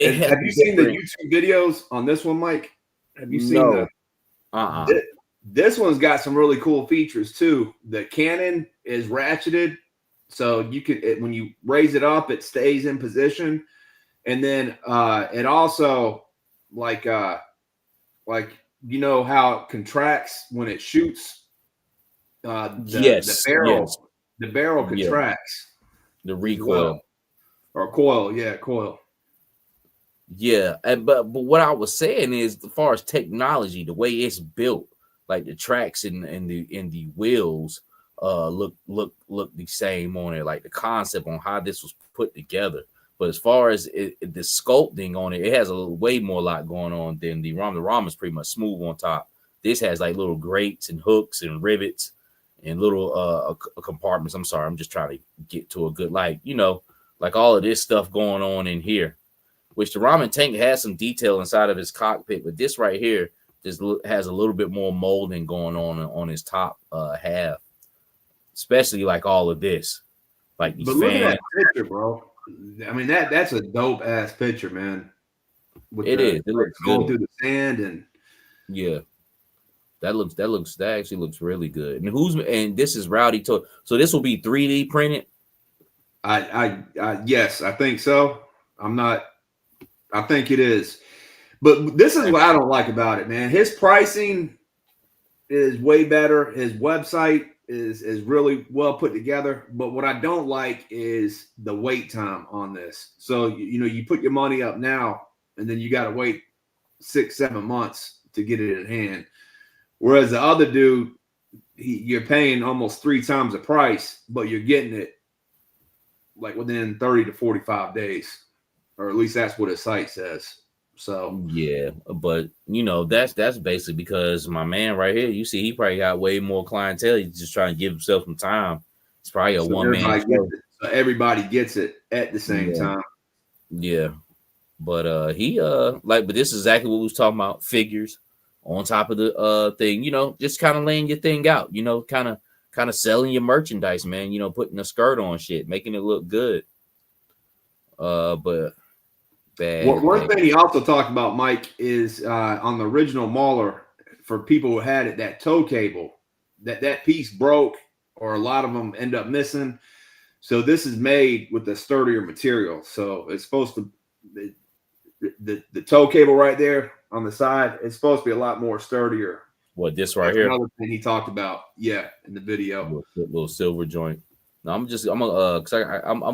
Speaker 2: Have you seen the YouTube videos on this one, Mike? Have you seen the? This one's got some really cool features too. The cannon is ratcheted, so you can when you raise it up, it stays in position, and then it also like you know how it contracts when it shoots. The barrel contracts.
Speaker 1: The recoil
Speaker 2: or coil, coil.
Speaker 1: Yeah, but what I was saying is, as far as technology, the way it's built, like the tracks and the wheels, look the same on it. Like the concept on how this was put together. But as far as the sculpting on it, it has a way more lot going on than the ramen. The ramen's pretty much smooth on top. This has like little grates and hooks and rivets and little compartments. I'm sorry, I'm just trying to get to a good, like, you know, like all of this stuff going on in here. Which the ramen tank has some detail inside of his cockpit, but this right here just has a little bit more molding going on his top half, especially like all of this. Like these
Speaker 2: look at that picture, bro. I mean that's a dope ass picture, man.
Speaker 1: It looks
Speaker 2: going
Speaker 1: good
Speaker 2: through the sand and
Speaker 1: yeah. That actually looks really good. And this is Rowdy Toy. So this will be 3D printed.
Speaker 2: I yes, I think so. I think it is. But this is what I don't like about it, man. His pricing is way better. His website is really well put together. But what I don't like is the wait time on this. So, you know, you put your money up now, and then you got to wait 6-7 months to get it in hand. Whereas the other dude, you're paying almost 3 times the price, but you're getting it like within 30 to 45 days. Or at least that's what his site says. So
Speaker 1: yeah, but you know, that's basically because my man right here, you see, he probably got way more clientele. He's just trying to give himself some time. It's probably a one-man show.
Speaker 2: So everybody gets it at the same time.
Speaker 1: Yeah. But but this is exactly what we was talking about. Figures on top of the thing, you know, just kind of laying your thing out, you know, kind of selling your merchandise, man, you know, putting a skirt on shit, making it look good. But
Speaker 2: one thing he also talked about, Mike, is on the original Mauler, for people who had it, that tow cable, that piece broke, or a lot of them end up missing. So this is made with a sturdier material. So it's supposed to the tow cable right there on the side, it's supposed to be a lot more sturdier.
Speaker 1: What, this right here?
Speaker 2: Another thing he talked about, in the video.
Speaker 1: Little silver joint. No, I'm gonna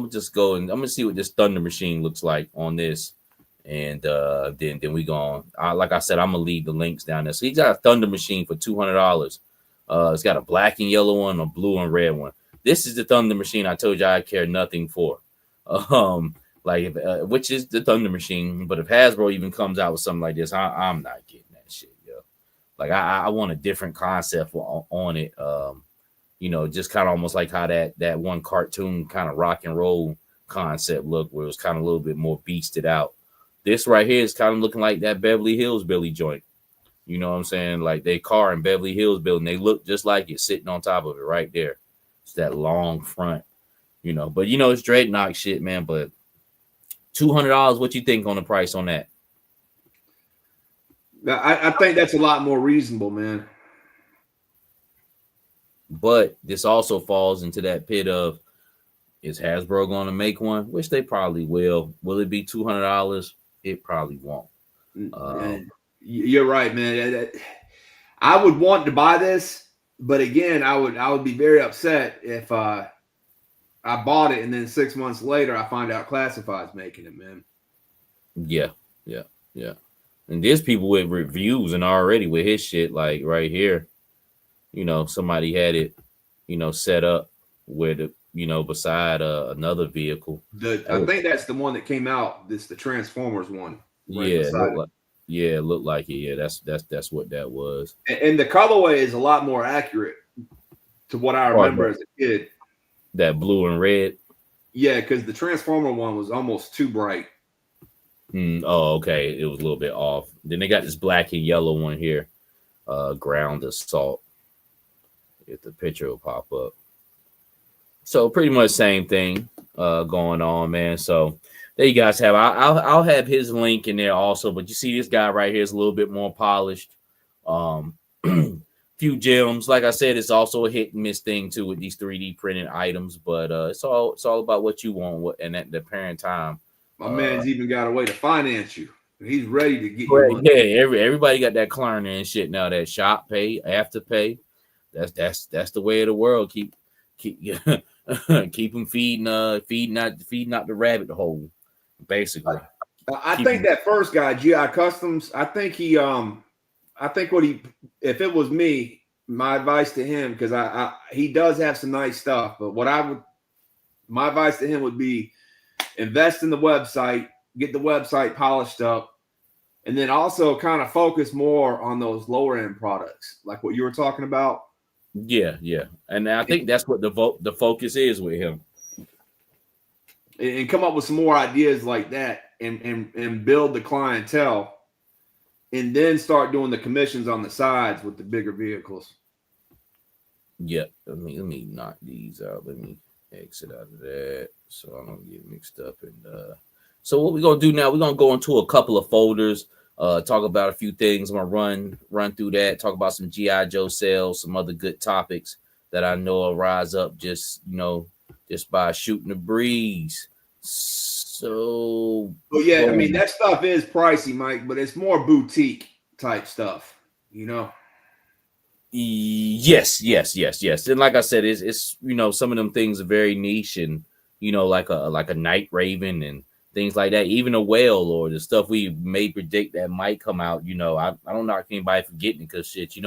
Speaker 1: just go and I'm gonna see what this Thunder Machine looks like on this, and then we go on. Like I said, I'm gonna leave the links down there. So he's got a Thunder Machine for $200. It's got a black and yellow one, a blue and red one. This is the Thunder Machine I told you I care nothing for. Which is the Thunder Machine. But if Hasbro even comes out with something like this, I'm not getting that shit, yo. Like I want a different concept on it. You know, just kind of almost like how that one cartoon kind of rock and roll concept look, where it was kind of a little bit more beasted out. This right here is kind of looking like that Beverly Hills Billy joint. You know what I'm saying? Like they car in Beverly Hills building, they look just like it sitting on top of it right there. It's that long front, you know. But you know, it's Dreadnought shit, man. But $200, what you think on the price on that?
Speaker 2: I think that's a lot more reasonable, man.
Speaker 1: But this also falls into that pit of, is Hasbro going to make one? Which they probably will. Will it be $200? It probably won't.
Speaker 2: You're right, man. I would want to buy this, but again, I would be very upset if I bought it and then 6 months later I find out Classified's making it, man.
Speaker 1: Yeah. And there's people with reviews and already with his shit, like right here. You know, somebody had it, you know, set up where you know, beside another vehicle.
Speaker 2: I think that's the one that came out. This the Transformers one, right
Speaker 1: Yeah,
Speaker 2: beside
Speaker 1: look like it looked like it. Yeah, that's what that was.
Speaker 2: it. And the colorway is a lot more accurate to what I
Speaker 1: Or
Speaker 2: remember as a kid.
Speaker 1: that blue and red.
Speaker 2: Yeah, because the Transformer one was almost too bright.
Speaker 1: Oh, okay. It was a little bit off. Then they got this black and yellow one here. Ground assault. If the picture will pop up. So pretty much same thing going on, man. So there you guys have. I'll have his link in there also. But you see this guy right here is a little bit more polished. Few gems. Like I said, it's also a hit and miss thing too with these 3D printed items. But it's all about what you want and at the parent time.
Speaker 2: My man's even got a way to finance you. He's ready to get you
Speaker 1: Right,
Speaker 2: money.
Speaker 1: yeah, everybody got that Klarna and shit now. That shop pay, after pay. That's the way of the world. Keep keep them feeding out the rabbit hole, basically.
Speaker 2: I think that first guy, GI Customs, I think if it was me, my advice to him, because he does have some nice stuff, but my advice to him would be invest in the website, get the website polished up, and then also kind of focus more on those lower end products, like what you were talking about.
Speaker 1: Yeah, and I think that's what the focus is with him,
Speaker 2: and come up with some more ideas like that, and build the clientele, and then start doing the commissions on the sides with the bigger vehicles.
Speaker 1: Yeah, let me knock these out. Let me exit out of that so I don't get mixed up. And so what we're gonna do now? We're gonna go into a couple of folders. Talk about a few things. I'm gonna run through that. Talk about some GI Joe sales, some other good topics that I know will rise up just by shooting the breeze. So,
Speaker 2: yeah, I mean that stuff is pricey, Mike, but it's more boutique type stuff,
Speaker 1: Yes. And like I said, it's some of them things are very niche, and like a Night Raven and things like that. Even a whale or the stuff we may predict that might come out. I don't knock anybody for getting it because shit, you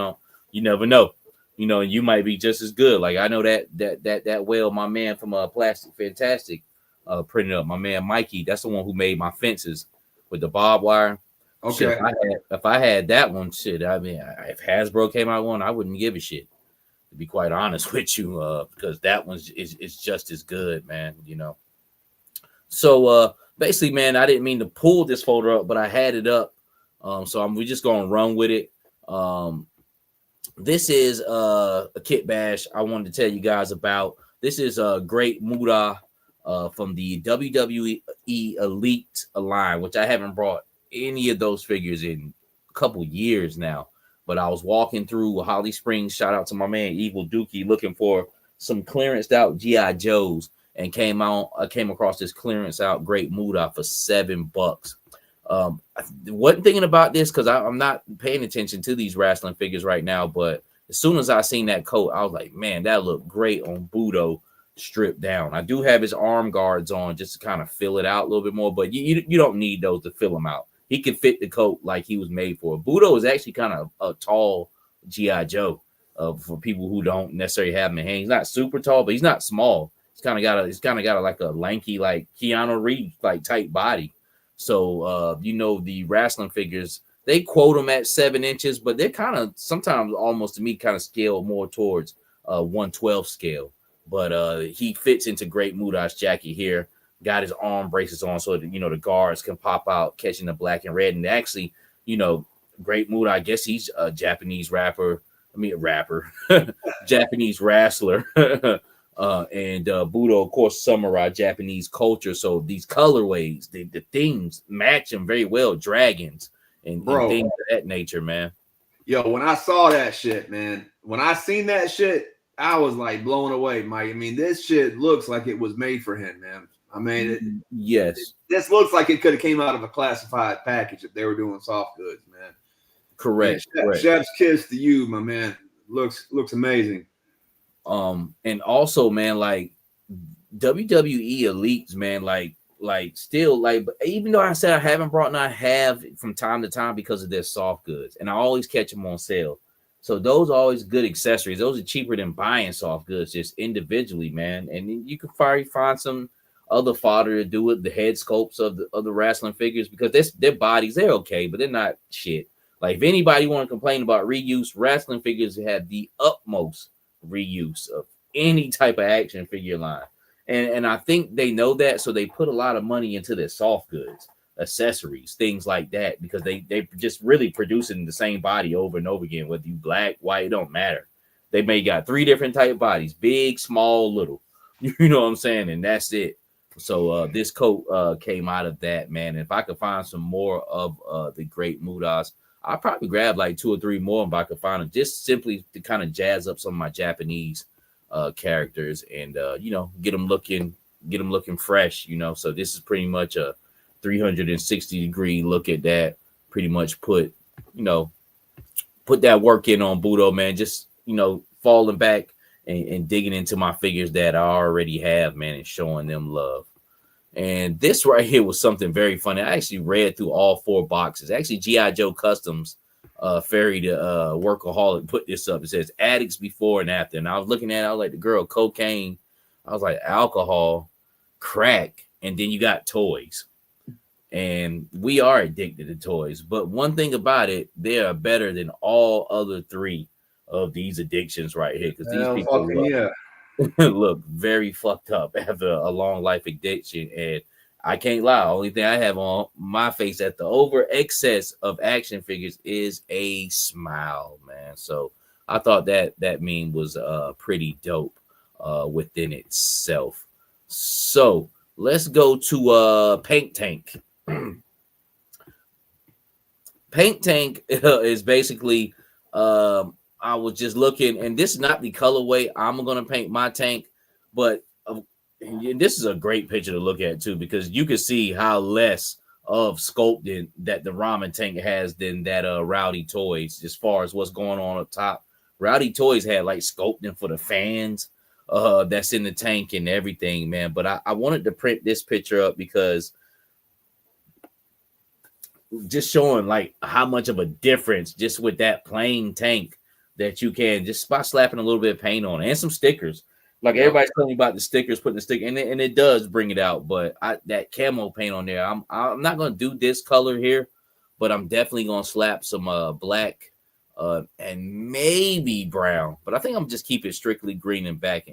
Speaker 1: never know. You might be just as good. Like I know that whale, my man from Plastic Fantastic, printed up. My man Mikey, that's the one who made my fences with the barbed wire.
Speaker 2: Okay.
Speaker 1: Shit, if I had that one, shit, I mean, if Hasbro came out one, I wouldn't give a shit. To be quite honest with you, because that one is just as good, man. So basically, man, I didn't mean to pull this folder up, but I had it up. So we're just gonna run with it. This is a kit bash I wanted to tell you guys about. This is a great Muda from the WWE Elite line, which I haven't brought any of those figures in a couple years now. But I was walking through Holly Springs. Shout out to my man Evil Dookie, looking for some clearanced out GI Joes, and I came across this clearance out great Muda for $7. I wasn't thinking about this because I'm not paying attention to these wrestling figures right now. But as soon as I seen that coat, I was like, man, that looked great on BUDO stripped down. I do have his arm guards on just to kind of fill it out a little bit more, but you don't need those to fill him out. He can fit the coat like he was made for. BUDO is actually kind of a tall GI Joe for people who don't necessarily have him in hand. He's not super tall, but he's not small. He's kind of got like a lanky, like Keanu Reeves like type body. So the wrestling figures, they quote them at 7 inches, but they're kind of sometimes almost to me kind of scale more towards 112 scale. But he fits into great Muda's jacket here. Got his arm braces on so that the guards can pop out, catching the black and red. And actually, great Muda, I guess he's a Japanese Japanese wrestler. And BUDO, of course, samurai Japanese culture. So these colorways, the themes match them very well. Dragons and things of that nature, man.
Speaker 2: Yo, when I saw that shit, man, when I seen that shit, I was like blown away, Mike. I mean, this shit looks like it was made for him, man. I mean,
Speaker 1: yes,
Speaker 2: this looks like it could have came out of a classified package if they were doing soft goods, man.
Speaker 1: Correct.
Speaker 2: Man, chef's kiss to you, my man. Looks amazing.
Speaker 1: And also, man, like WWE Elites, man, like still, like, but even though I said I haven't brought, and I have from time to time because of their soft goods, and I always catch them on sale. So those are always good accessories. Those are cheaper than buying soft goods just individually, man. And then you can probably find some other fodder to do with the head sculpts of the wrestling figures, because their bodies, they're okay, but they're not shit. Like if anybody want to complain about reuse, wrestling figures have the utmost reuse of any type of action figure line. And I think they know that, so they put a lot of money into their soft goods, accessories, things like that, because they just really producing the same body over and over again, whether you black, white, it don't matter. They may got 3 different type bodies, big, small, little. You know what I'm saying? And that's it. So this coat came out of that, man. And if I could find some more of the great Mudas, I'll probably grab like 2 or 3 more if I could find them, just simply to kind of jazz up some of my Japanese characters and get them looking fresh. So this is pretty much a 360-degree look at that. Pretty much put that work in on BUDO, man. Just falling back and digging into my figures that I already have, man, and showing them love. And this right here was something very funny. I actually read through all 4 boxes. Actually, G.I. Joe Customs, Ferry the Workaholic, put this up. It says addicts before and after. And I was looking at it, I was like, the girl, cocaine. I was like, alcohol, crack, and then you got toys. And we are addicted to toys. But one thing about it, they are better than all other 3 of these addictions right here. Because these people look very fucked up after a long life addiction. And I can't lie, only thing I have on my face at the over excess of action figures is a smile, man. So I thought that meme was pretty dope within itself. So let's go to Paint Tank. Paint Tank is basically I was just looking, and this is not the colorway I'm gonna paint my tank, but this is a great picture to look at too, because you can see how less of sculpting that the ramen tank has than that Rowdy TOYZ, as far as what's going on up top. Rowdy TOYZ had like sculpting for the fans that's in the tank and everything, man. But I wanted to print this picture up because just showing like how much of a difference just with that plain tank that you can just by slapping a little bit of paint on it and some stickers. Like everybody's telling me about the stickers, putting the sticker, and it does bring it out. But that camo paint on there, I'm not gonna do this color here, but I'm definitely gonna slap some black and maybe brown. But I think I'm just keep it strictly green and black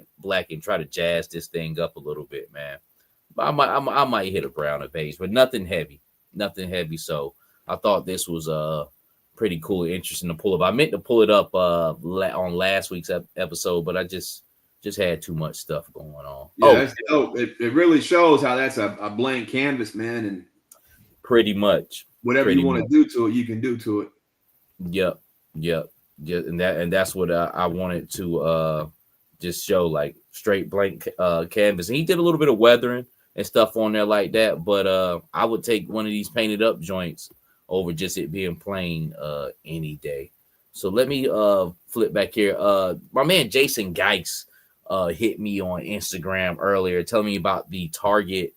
Speaker 1: and try to jazz this thing up a little bit, man. But I might hit a brown or beige, but nothing heavy. So I thought this was pretty cool, interesting to pull up. I meant to pull it up on last week's episode, but I just had too much stuff going on.
Speaker 2: Yeah, that's dope. It really shows how that's a blank canvas, man, and
Speaker 1: pretty much
Speaker 2: whatever you want to do to it, you can do to it.
Speaker 1: Yep. And that's what I wanted to just show, like straight blank canvas. And he did a little bit of weathering and stuff on there like that, but I would take one of these painted up joints over just it being plain any day. So let me flip back here. My man Jason Geis hit me on Instagram earlier telling me about the Target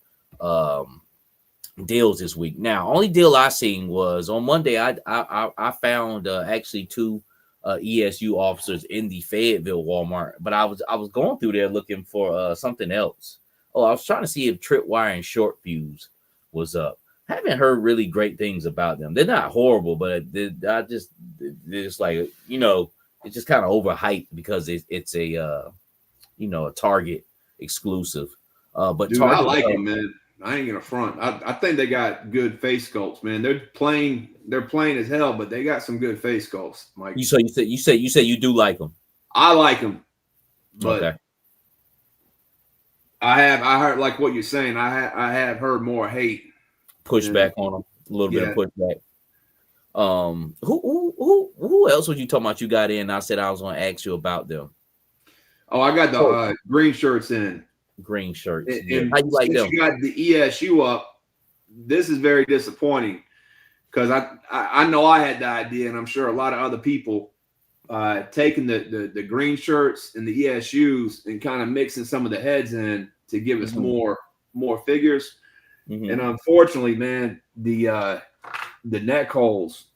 Speaker 1: deals this week. Now, only deal I seen was on Monday. I found actually 2 ESU officers in the Fayetteville Walmart, but I was going through there looking for something else. Oh, I was trying to see if Tripwire and Short Fuse was up. Haven't heard really great things about them. They're not horrible, but they're just like, it's just kind of overhyped because it's a a Target exclusive. But
Speaker 2: dude,
Speaker 1: Target,
Speaker 2: I like them, man. I ain't gonna front. I think they got good face sculpts, man. They're plain as hell, but they got some good face sculpts, Mike.
Speaker 1: You say you do like them.
Speaker 2: I like them, but
Speaker 1: okay.
Speaker 2: I heard like what you're saying. I have heard more hate,
Speaker 1: pushback on them, a little bit of pushback. Who else was you talking about? You got in. I said I was going to ask you about them.
Speaker 2: Oh, I got the green shirts in.
Speaker 1: Green shirts.
Speaker 2: And
Speaker 1: how you like them?
Speaker 2: You got the ESU up. This is very disappointing because I know I had the idea, and I'm sure a lot of other people taking the green shirts and the ESUs and kind of mixing some of the heads in to give us more figures. Mm-hmm. And unfortunately, man, the neck holes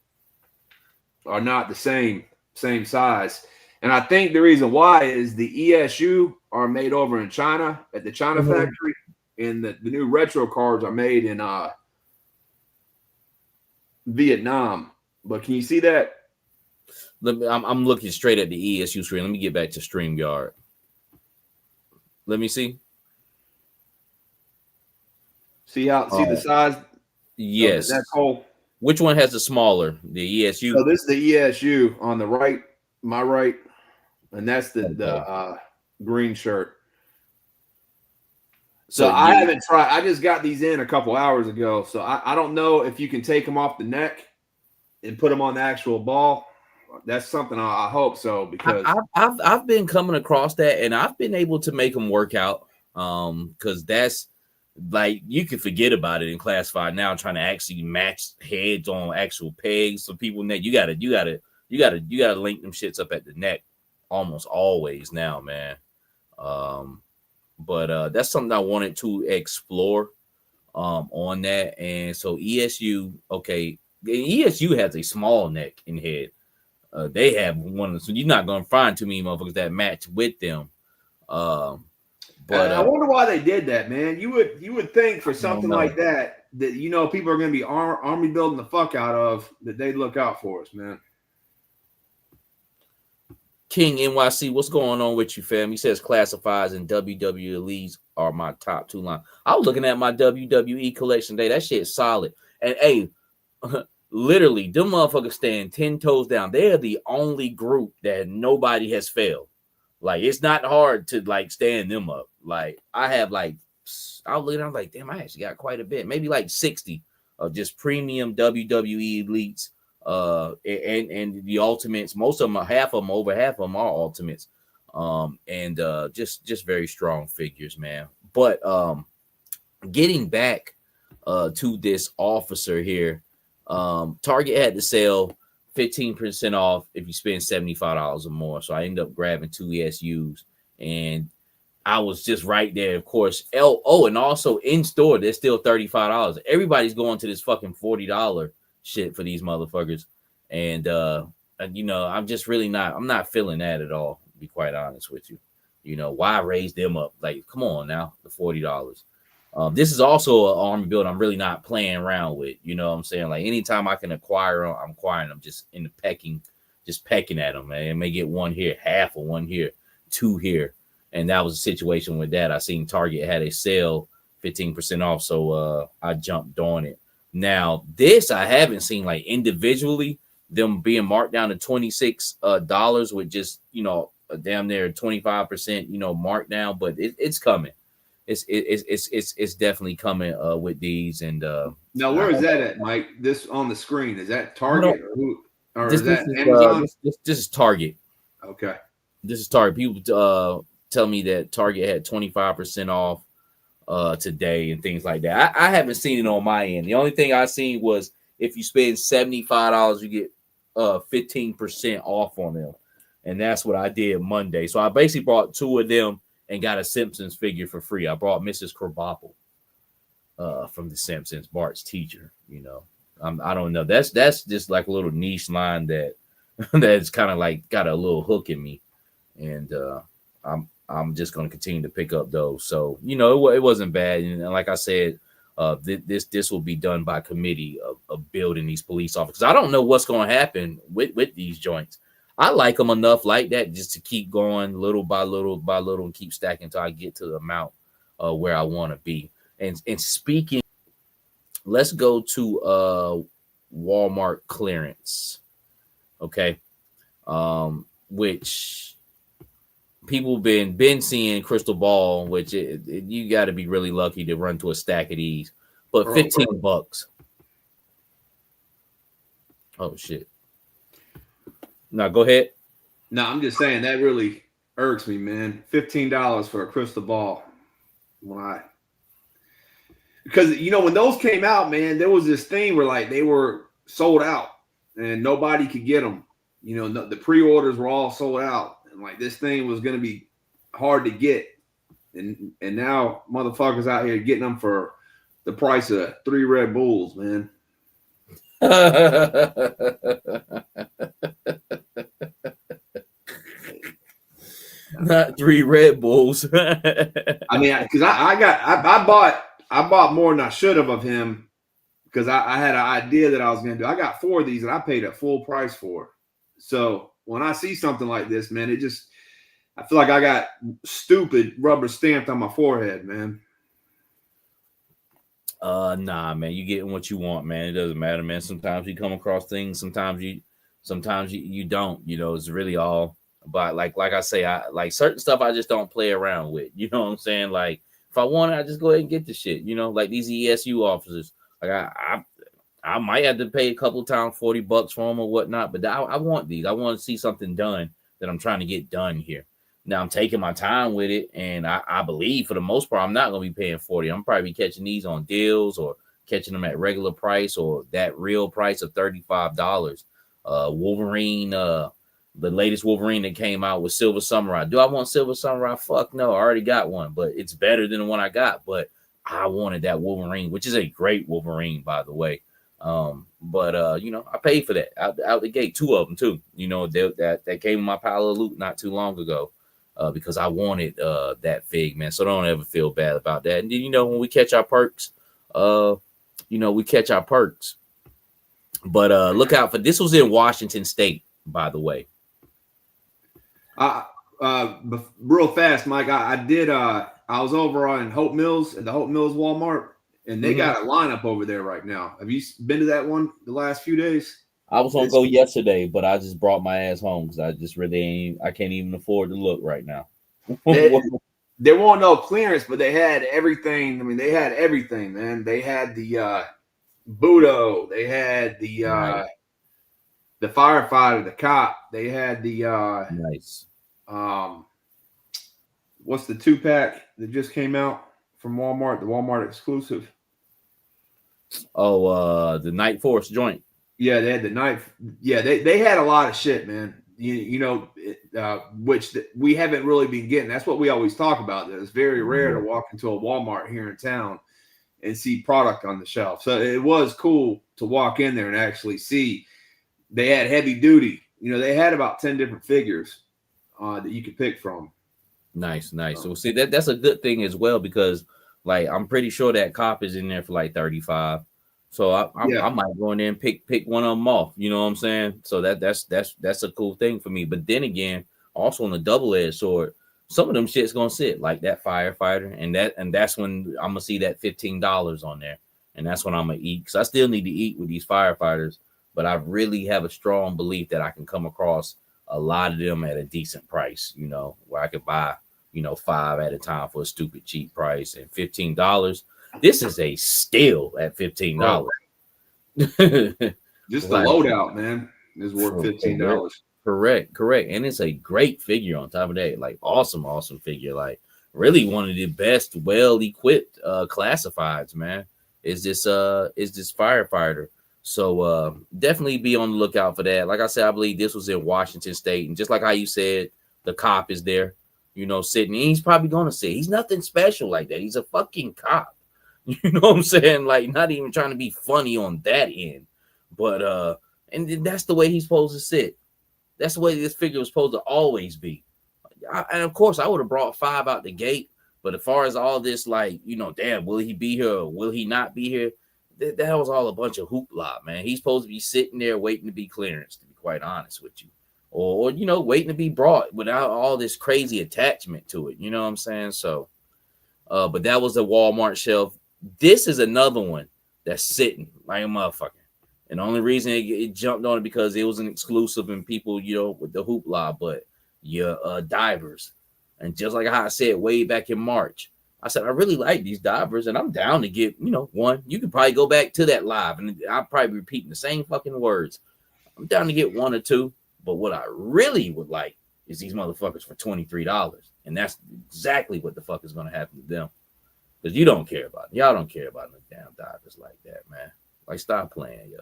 Speaker 2: are not the same. same size. And I think the reason why is the ESU are made over in China at the China factory, and the new retro cards are made in Vietnam. But can you see that?
Speaker 1: I'm looking straight at the ESU screen. Let me get back to StreamYard. Let me see.
Speaker 2: See the size?
Speaker 1: Yes.
Speaker 2: That hole.
Speaker 1: Which one has the smaller? The ESU.
Speaker 2: So this is the ESU on the right, my right, and that's the green shirt. So I haven't tried. I just got these in a couple hours ago. So I don't know if you can take them off the neck and put them on the actual ball. That's something I hope so, because
Speaker 1: I've been coming across that, and I've been able to make them work out. Because that's like, you can forget about it in classified now, trying to actually match heads on actual pegs. So people that you gotta link them shits up at the neck almost always now, man. But that's something I wanted to explore on that. And so ESU, okay, ESU has a small neck and head. They have one, so you're not gonna find too many motherfuckers that match with them. But
Speaker 2: I wonder why they did that, man. You would think for something like that people are gonna be army building the fuck out of, that they'd look out for us, man.
Speaker 1: King NYC, what's going on with you, fam? He says classifieds and WWE elites are my top two line. I was looking at my WWE collection today. That shit's solid. And hey, literally, them motherfuckers stand 10 toes down. They're the only group that nobody has failed. Like, it's not hard to like stand them up. Like, I have like, I was looking, I'm like, damn, I actually got quite a bit, maybe like 60 of just premium WWE elites. And the ultimates, most of them are over half of them are ultimates. And just very strong figures, man. But getting back to this officer here, Target had to sell 15% off if you spend $75 or more. So I ended up grabbing 2 ESUs, and I was just right there, of course. And also in store, they're still $35. Everybody's going to this fucking $40 shit for these motherfuckers. And I'm just really I'm not feeling that at all, to be quite honest with you. Why raise them up? Like, come on now, the $40. This is also an army build I'm really not playing around with. You know what I'm saying? Like, anytime I can acquire them, I'm acquiring them, just in the pecking at them, man. I may get one here, half of one here, 2 here. And that was a situation with that. I seen Target had a sale 15% off. So I jumped on it. Now, this I haven't seen, like, individually, them being marked down to $26 with just, a damn near 25%, markdown, but it's coming. It's definitely coming with these. And
Speaker 2: now, where is that at, Mike? This on the screen, is that Target or is that Amazon?
Speaker 1: This is Target.
Speaker 2: Okay,
Speaker 1: this is Target. People tell me that Target had 25% off today and things like that. I haven't seen it on my end. The only thing I seen was if you spend $75, you get 15% off on them, and that's what I did Monday. So I basically bought 2 of them and got a Simpsons figure for free. I brought Mrs. Krabappel from The Simpsons, Bart's teacher. I don't know. That's just like a little niche line that's kind of like got a little hook in me, and I'm just going to continue to pick up those. So it wasn't bad, and like I said, this will be done by committee of building these police officers. I don't know what's going to happen with these joints. I like them enough like that just to keep going little by little by little and keep stacking until I get to the amount where I want to be. And speaking, let's go to Walmart clearance, okay? Which people been seeing crystal ball, which you got to be really lucky to run to a stack of these. But $15. Oh shit. No, go ahead.
Speaker 2: No, I'm just saying that really irks me, man. $15 for a crystal ball. Because when those came out, man, there was this thing where like they were sold out and nobody could get them. The pre-orders were all sold out, and like this thing was going to be hard to get. And now motherfuckers out here getting them for the price of 3 Red Bulls, man.
Speaker 1: Not 3 Red Bulls.
Speaker 2: I mean, because I bought more than I should have of him because I had an idea that I was going to do. I got 4 of these and I paid a full price for. So when I see something like this, man, I feel like I got stupid rubber stamped on my forehead, man.
Speaker 1: Nah, man, you getting what you want, man. It doesn't matter, man. Sometimes you come across things, sometimes you don't. You know, it's really all about like I say, I like certain stuff I just don't play around with. You know what I'm saying? Like if I want it, I just go ahead and get the shit. You know, like these ESU officers. Like I might have to pay a couple times $40 for them or whatnot, but I want these. I want to see something done that I'm trying to get done here. Now I'm taking my time with it, and I believe for the most part I'm not going to be paying 40. I'm probably catching these on deals or catching them at regular price or that real price of $35. Wolverine, the latest Wolverine that came out with Silver Samurai. Do I want Silver Samurai? Fuck no, I already got one, but it's better than the one I got. But I wanted that Wolverine, which is a great Wolverine, by the way. But you know, I paid for that out the gate, 2 of them too. You know, that came in my pile of loot not too long ago. Because I wanted that fig, man. So don't ever feel bad about that. And then, you know, when we catch our perks, you know, we catch our perks. But look out for this. Was in Washington State, by the way.
Speaker 2: Real fast, Mike. I was over on Hope Mills at the Hope Mills Walmart, and they got a lineup over there right now. Have you been to that one the last few days?
Speaker 1: I was gonna go yesterday, but I just brought my ass home because I just really I can't even afford to look right now.
Speaker 2: There weren't no clearance, but they had everything. I mean, they had everything, man. They had the BUDO, they had the firefighter, the cop, they had the
Speaker 1: nice.
Speaker 2: What's the 2-pack that just came out from Walmart? The Walmart exclusive.
Speaker 1: Oh, the Night Force joint.
Speaker 2: Yeah, they had the knife. Yeah, they had a lot of shit, man. You know, which we haven't really been getting. That's what we always talk about. That it's very rare to walk into a Walmart here in town and see product on the shelf. So it was cool to walk in there and actually see. They had heavy duty. You know, they had about 10 different figures that you could pick from.
Speaker 1: Nice. So see that's a good thing as well because like I'm pretty sure that cop is in there for like 35. So I might go in there and pick one of them off. You know what I'm saying? So that's a cool thing for me. But then again, also on the double-edged sword, some of them shit's gonna sit like that firefighter, and that's when I'm gonna see that $15 on there, and that's when I'm gonna eat because I still need to eat with these firefighters. But I really have a strong belief that I can come across a lot of them at a decent price. You know, where I could buy 5 at a time for a stupid cheap price, and $15. This is a steal at $15.
Speaker 2: Just the loadout, man, is worth $15.
Speaker 1: Correct. And it's a great figure on top of that. Like awesome figure. Like really one of the best, well-equipped classifieds, man. Is this firefighter. So definitely be on the lookout for that. Like I said, I believe this was in Washington State. And just like how you said, the cop is there, sitting. He's probably gonna sit. He's nothing special like that. He's a fucking cop. You know what I'm saying? Like, not even trying to be funny on that end. But and that's the way he's supposed to sit. That's the way this figure was supposed to always be. And of course, I would have brought 5 out the gate. But as far as all this, like, damn, will he be here or will he not be here? That was all a bunch of hoopla, man. He's supposed to be sitting there waiting to be clearance, to be quite honest with you. Or waiting to be brought without all this crazy attachment to it. You know what I'm saying? So, but that was the Walmart shelf. This is another one that's sitting like a motherfucker. And the only reason it jumped on it because it was an exclusive and people, with the hoopla, but your divers. And just like how I said way back in March, I said, I really like these divers and I'm down to get, one. You can probably go back to that live and I'll probably be repeating the same fucking words. I'm down to get 1 or 2. But what I really would like is these motherfuckers for $23. And that's exactly what the fuck is going to happen to them. Because y'all don't care about no damn divers like that, man. Like, stop playing, yo.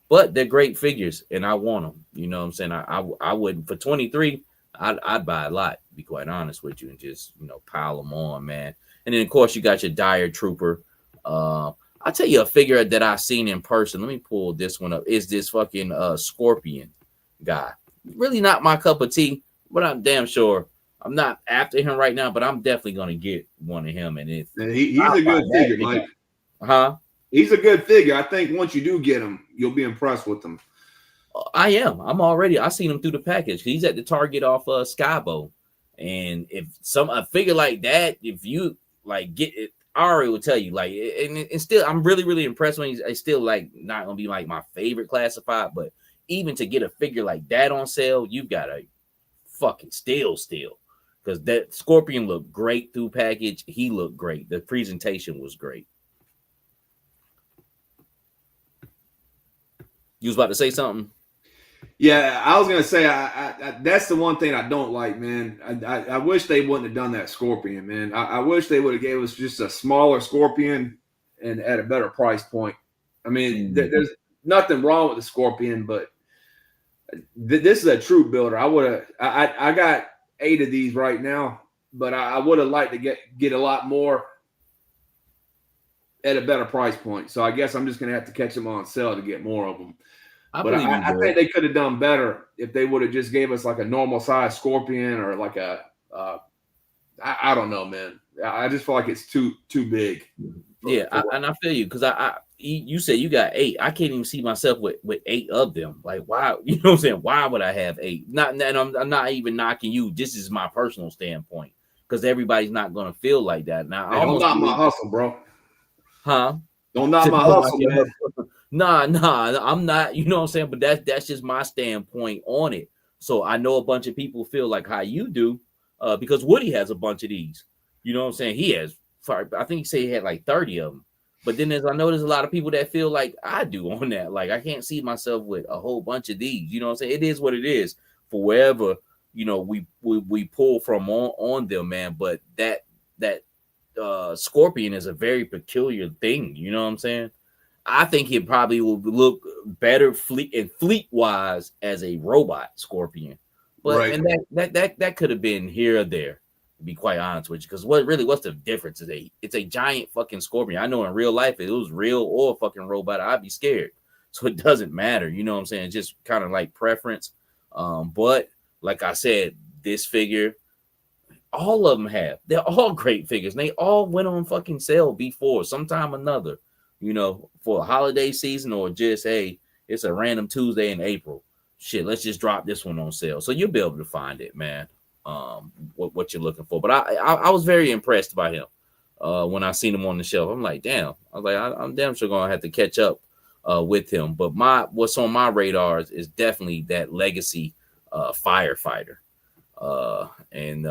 Speaker 1: But they're great figures, and I want them. You know what I'm saying? I wouldn't for 23. I'd buy a lot, to be quite honest with you, and just pile them on, man. And then of course you got your Dire Trooper. I'll tell you a figure that I've seen in person. Let me pull this one up. Is this fucking Scorpion guy? Really not my cup of tea, but I'm damn sure I'm not after him right now, but I'm definitely gonna get one of him. And if
Speaker 2: he's a good figure, Mike.
Speaker 1: Huh?
Speaker 2: He's a good figure. I think once you do get him, you'll be impressed with him.
Speaker 1: I am. I'm already. I seen him through the package. He's at the Target off Skybo, and if a figure like that, if you like get it, I already will tell you. Like, and still, I'm really impressed when he's still like not gonna be like my favorite classified, but even to get a figure like that on sale, you've got to fucking steal, because that Scorpion looked great through package. He looked great. The presentation was great. You was about to say something?
Speaker 2: Yeah, I was gonna say I that's the one thing I don't like, man. I wish they wouldn't have done that Scorpion, man. I wish they would have gave us just a smaller Scorpion and at a better price point. I mean, there's nothing wrong with the Scorpion, but this is a true builder. I got 8 of these right now, but I would have liked to get a lot more at a better price point. So I guess I'm just gonna have to catch them on sale to get more of them. I think they could have done better if they would have just gave us like a normal size Scorpion or like a I don't know, man. I just feel like it's too big.
Speaker 1: And I feel you, because you said you got 8. I can't even see myself with 8 of them. Like, why? You know what I'm saying? Why would I have 8? And I'm not even knocking you. This is my personal standpoint, because everybody's not gonna feel like that. Now,
Speaker 2: hey, don't knock my hustle, bro.
Speaker 1: Huh?
Speaker 2: Don't knock my hustle, man.
Speaker 1: Nah, I'm not. You know what I'm saying? But that's just my standpoint on it. So I know a bunch of people feel like how you do, because Woody has a bunch of these. You know what I'm saying? He has. I think he said he had like 30 of them. But then I know there's a lot of people that feel like I do on that. Like, I can't see myself with a whole bunch of these. You know what I'm saying? It is what it is for wherever, you know, we pull from on them, man. But that Scorpion is a very peculiar thing. You know what I'm saying? I think it probably will look better fleet wise as a robot Scorpion. But right. And that could have been here or there, to be quite honest with you. Because what's the difference? It's a giant fucking Scorpion. I know in real life, if it was real or a fucking robot, I'd be scared. So it doesn't matter. You know what I'm saying? It's just kind of like preference. But like I said, this figure, all of them they're all great figures. And they all went on fucking sale before, sometime or another, you know, for a holiday season, or just, hey, it's a random Tuesday in April. Shit, let's just drop this one on sale. So you'll be able to find it, man. What you're looking for. But I was very impressed by him when I seen him on the shelf. I'm like, damn. I was like, I'm damn sure gonna have to catch up with him. But what's on my radar is definitely that legacy firefighter, and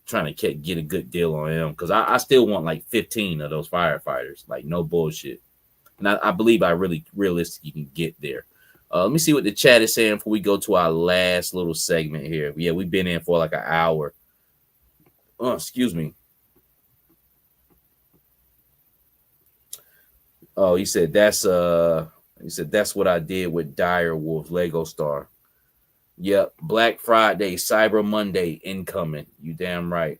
Speaker 1: trying to get a good deal on him, because I still want like 15 of those firefighters, like no bullshit. And I believe I really realistically can get there. Let me see what the chat is saying before we go to our last little segment here. Yeah, we've been in for like an hour. Oh, excuse me. Oh, he said that's what I did with Dire Wolf Lego Star. Yep, Black Friday, Cyber Monday incoming. You damn right.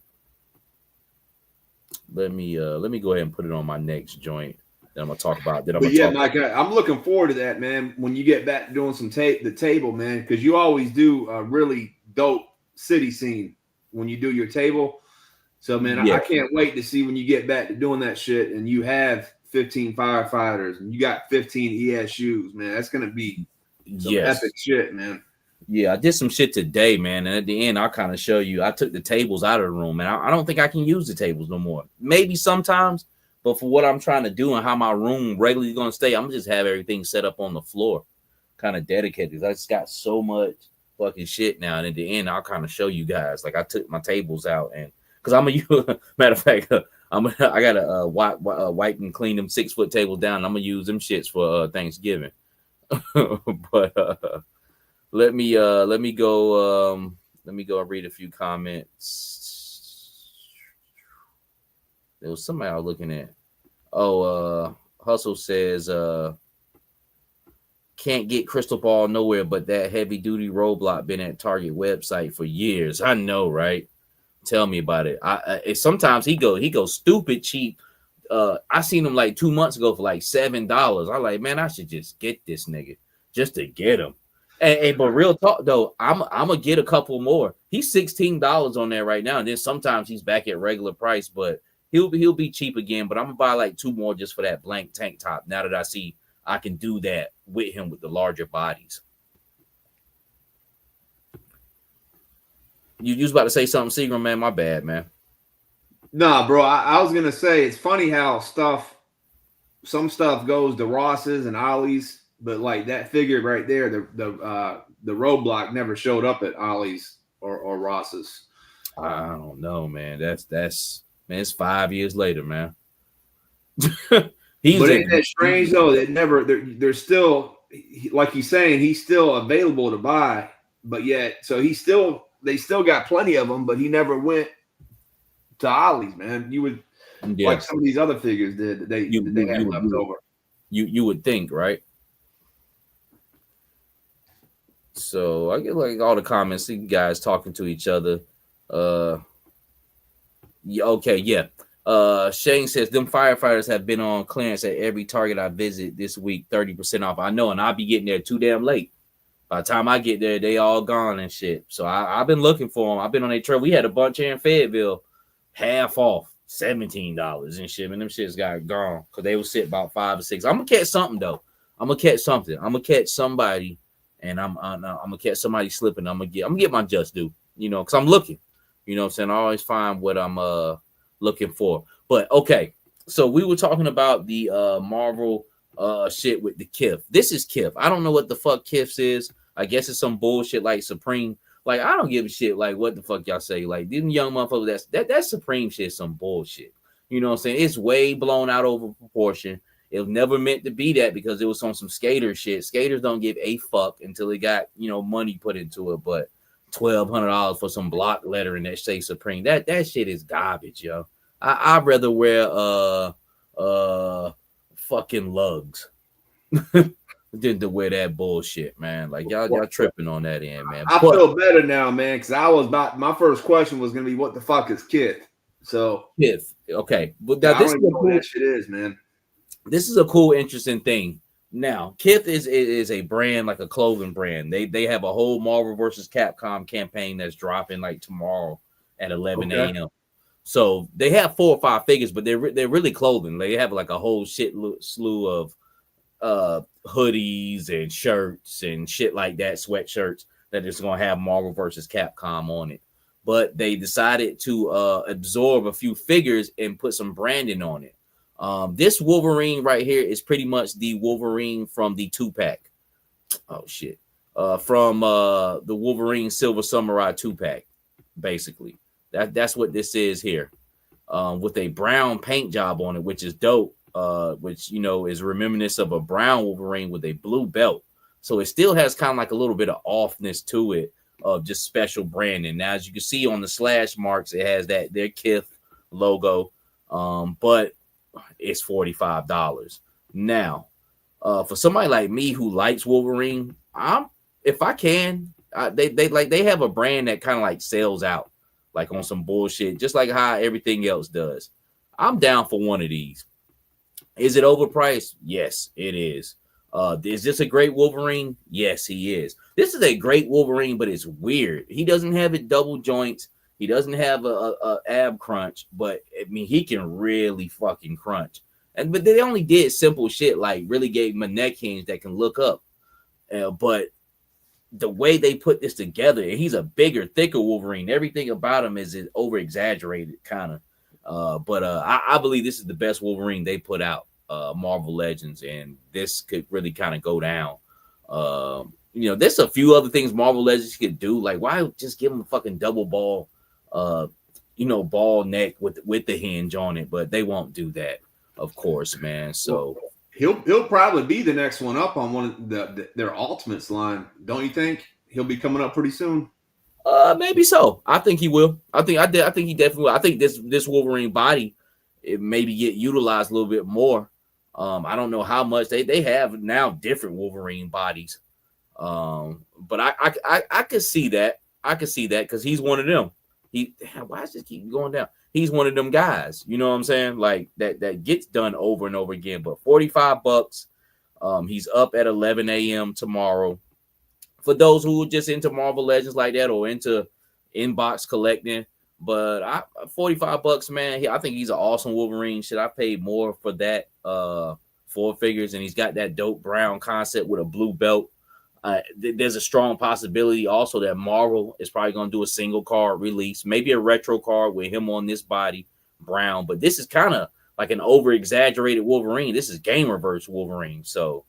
Speaker 1: Let me go ahead and put it on my next joint that I'm gonna talk about.
Speaker 2: Mike, I'm looking forward to that, man. When you get back to doing some the table, man, because you always do a really dope city scene when you do your table. So, man, yeah. I can't wait to see when you get back to doing that shit and you have 15 firefighters and you got 15 ESUs, man. That's gonna be some epic shit, man.
Speaker 1: Yeah, I did some shit today, man. And at the end, I'll kind of show you. I took the tables out of the room, and I don't think I can use the tables no more. Maybe sometimes, but for what I'm trying to do and how my room regularly is going to stay, I'm going to just have everything set up on the floor, kind of dedicated. I just got so much fucking shit now. And at the end, I'll kind of show you guys. Like, I took my tables out, and because I'm going to use, matter of fact, I got to wipe and clean them 6-foot tables down. And I'm going to use them shits for Thanksgiving. But, let me go and read a few comments. There was somebody I was looking at. Hustle says can't get Crystal Ball nowhere but that heavy duty roadblock. Been at Target website for years. I know, right? Tell me about it. Sometimes he goes stupid cheap. I seen him like 2 months ago for like $7. I'm like, man, I should just get this nigga just to get him. But real talk though, I'm gonna get a couple more. He's $16 on there right now, and then sometimes he's back at regular price, but he'll be cheap again. But I'm gonna buy like 2 more just for that blank tank top. Now that I see I can do that with him with the larger bodies. You was about to say something, Seagram, man. My bad, man.
Speaker 2: Nah, bro. I was gonna say it's funny how some stuff goes to Ross's and Ollie's, but like that figure right there, the roadblock never showed up at Ollie's or Ross's.
Speaker 1: I don't know, man. That's man. It's 5 years later, man.
Speaker 2: But ain't that strange though? That never they're still, like he's saying, he's still available to buy, but yet so they still got plenty of them, but he never went to Ollie's, man. You would like some of these other figures did they had left over.
Speaker 1: You would think, right? So I get like all the comments, see guys talking to each other. Yeah, okay, yeah. Shane says them firefighters have been on clearance at every Target I visit this week, 30% off. I know, and I'll be getting there too damn late. By the time I get there, they all gone and shit. So I've been looking for them. I've been on a trail. We had a bunch here in Fayetteville, half off, $17 and shit. And them shits got gone because they would sit about 5 or 6. I'm gonna catch something though. I'm gonna catch something. I'm gonna catch somebody, and I'm gonna catch somebody slipping. I'm gonna get my just due. You know, because I'm looking. You know what I'm saying? I always find what I'm looking for. But okay, so we were talking about the Marvel shit with the Kith. This is Kith. I don't know what the fuck Kith is. I guess it's some bullshit like Supreme. Like, I don't give a shit like what the fuck y'all say. Like, these young motherfuckers, that Supreme shit is some bullshit. You know what I'm saying? It's way blown out over proportion. It was never meant to be that because it was on some skater shit. Skaters don't give a fuck until they got, you know, money put into it. But $1,200 for some block lettering that say Supreme. That shit is garbage, yo. I'd rather wear fucking lugs than to wear that bullshit, man. Like y'all tripping on that end, man.
Speaker 2: I feel better now, man, because I was about my first question was gonna be what the fuck is Kith? So
Speaker 1: Kith, okay. But now this is
Speaker 2: what that shit is, man.
Speaker 1: This is a cool, interesting thing. Now, Kith is a brand, like a clothing brand. They have a whole Marvel versus Capcom campaign that's dropping like tomorrow at 11 a.m. So they have 4 or 5 figures, but they're really clothing. They have like a whole slew of hoodies and shirts and shit like that, sweatshirts that is going to have Marvel versus Capcom on it. But they decided to absorb a few figures and put some branding on it. This Wolverine right here is pretty much the Wolverine from the 2-pack. Oh shit. From the Wolverine Silver Samurai 2-pack, basically. That's what this is here. With a brown paint job on it, which is dope. Which, you know, is reminiscent of a brown Wolverine with a blue belt. So it still has kind of like a little bit of offness to it of just special branding. Now, as you can see on the slash marks, it has their Kith logo. But it's $45. Now, for somebody like me who likes Wolverine, if I can, they have a brand that kind of like sells out, like on some bullshit, just like how everything else does. I'm down for one of these. Is it overpriced? Yes, it is. Is this a great Wolverine? Yes, he is. This is a great Wolverine, but it's weird. He doesn't have it double joints. He doesn't have a ab crunch, but I mean, he can really fucking crunch. But they only did simple shit like really gave him a neck hinge that can look up. But the way they put this together, he's a bigger, thicker Wolverine. Everything about him is over exaggerated, kind of. But I believe this is the best Wolverine they put out, Marvel Legends, and this could really kind of go down. You know, there's a few other things Marvel Legends could do. Like, why just give him a fucking double ball, ball neck with the hinge on it? But they won't do that, of course, man. So
Speaker 2: he'll probably be the next one up on one of their Ultimates line, don't you think? He'll be coming up pretty soon.
Speaker 1: Maybe so. I think he will. I think he definitely will. I think this Wolverine body, it maybe get utilized a little bit more. I don't know how much they have now different Wolverine bodies. But I could see that. I could see that because he's one of them. Why does this keep going down? He's one of them guys. You know what I'm saying? Like that gets done over and over again. But $45. He's up at 11 a.m. tomorrow for those who are just into Marvel Legends like that or into inbox collecting. But $45, man. I think he's an awesome Wolverine. Shit, I paid more for that 4 figures, and he's got that dope brown concept with a blue belt. There's a strong possibility also that Marvel is probably going to do a single card release, maybe a retro card with him on this body, brown. But this is kind of like an over-exaggerated Wolverine. This is Game Reverse Wolverine. So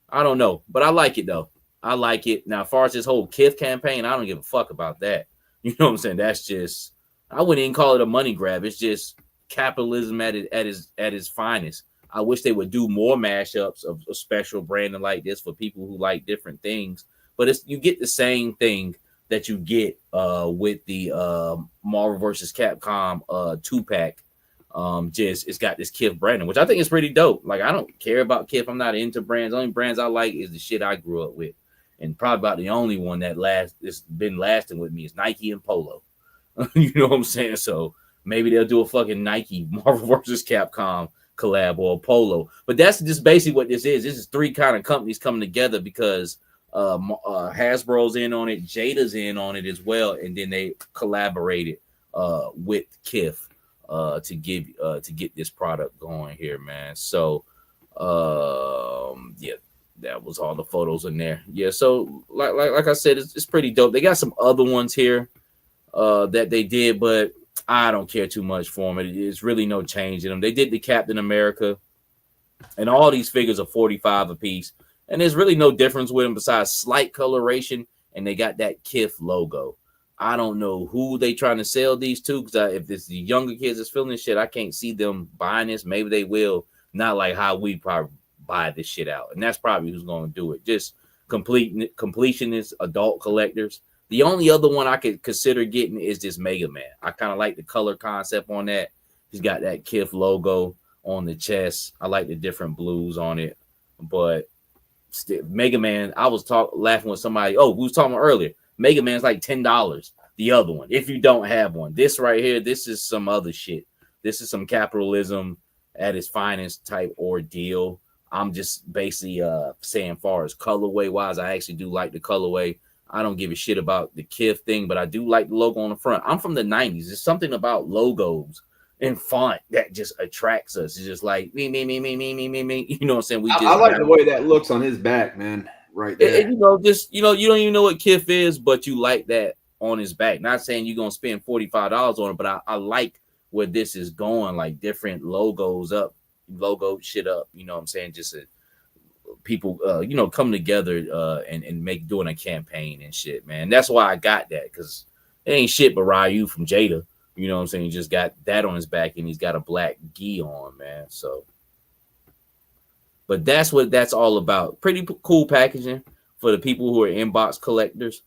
Speaker 1: I don't know, but I like it though. I like it. Now, as far as this whole Kith campaign, I don't give a fuck about that. You know what I'm saying? That's just, I wouldn't even call it a money grab. It's just capitalism at its finest. I wish they would do more mashups of special branding like this for people who like different things. But you get the same thing that you get with the Marvel vs. Capcom 2-pack. Just it's got this Kith branding, which I think is pretty dope. Like, I don't care about Kith. I'm not into brands. The only brands I like is the shit I grew up with. And probably about the only one that it's been lasting with me is Nike and Polo. You know what I'm saying? So maybe they'll do a fucking Nike Marvel vs. Capcom collab or Polo. But that's just basically what this is. This is 3 kind of companies coming together because Hasbro's in on it, Jada's in on it as well, and then they collaborated with Kith to get this product going here, man. So yeah, that was all the photos in there. Yeah, so like I said, it's pretty dope. They got some other ones here that they did, but I don't care too much for them. It's really no change in them. They did the Captain America, and all these figures are $45 a piece, and there's really no difference with them besides slight coloration, and they got that Kith logo. I don't know who they trying to sell these to, because if it's the younger kids that's feeling this shit, I can't see them buying this. Maybe they will, not like how we probably buy this shit out, and that's probably who's going to do it. Just completionists, adult collectors. The only other one I could consider getting is this Mega Man. I kind of like the color concept on that. He's got that Kith logo on the chest. I like the different blues on it. But still, Mega Man, I was laughing with somebody. Oh, we was talking earlier. Mega Man's like $10. The other one, if you don't have one. This right here, this is some other shit. This is some capitalism at its finest type ordeal. I'm just basically saying, far as colorway wise, I actually do like the colorway. I don't give a shit about the Kith thing, but I do like the logo on the front. I'm from the 90s. There's something about logos and font that just attracts us. It's just like me. You know what I'm saying?
Speaker 2: I like the way that looks on his back, man. Right there.
Speaker 1: And, you don't even know what Kith is, but you like that on his back. Not saying you're gonna spend $45 on it, but I like where this is going, like different logo shit up. You know what I'm saying? Just people come together and doing a campaign and shit, man. That's why I got that, because it ain't shit but Ryu from Jada. You know what I'm saying? He just got that on his back, and he's got a black gi on, man. So, but that's what that's all about. Pretty cool packaging for the people who are inbox collectors.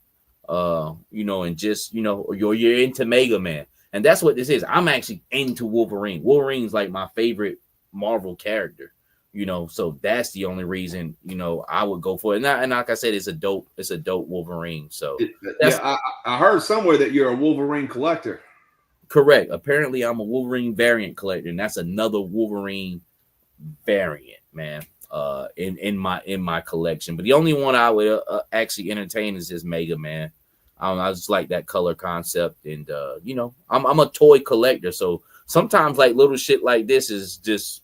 Speaker 1: And just you're into Mega Man, and that's what this is. I'm actually into Wolverine. Wolverine's like my favorite Marvel character. So that's the only reason, I would go for it. And like I said, it's a dope Wolverine. So
Speaker 2: I heard somewhere that you're a Wolverine collector.
Speaker 1: Correct. Apparently I'm a Wolverine variant collector, and that's another Wolverine variant, man, in my collection. But the only one I would actually entertain is this Mega Man. I just like that color concept, and I'm a toy collector, so sometimes like little shit like this is just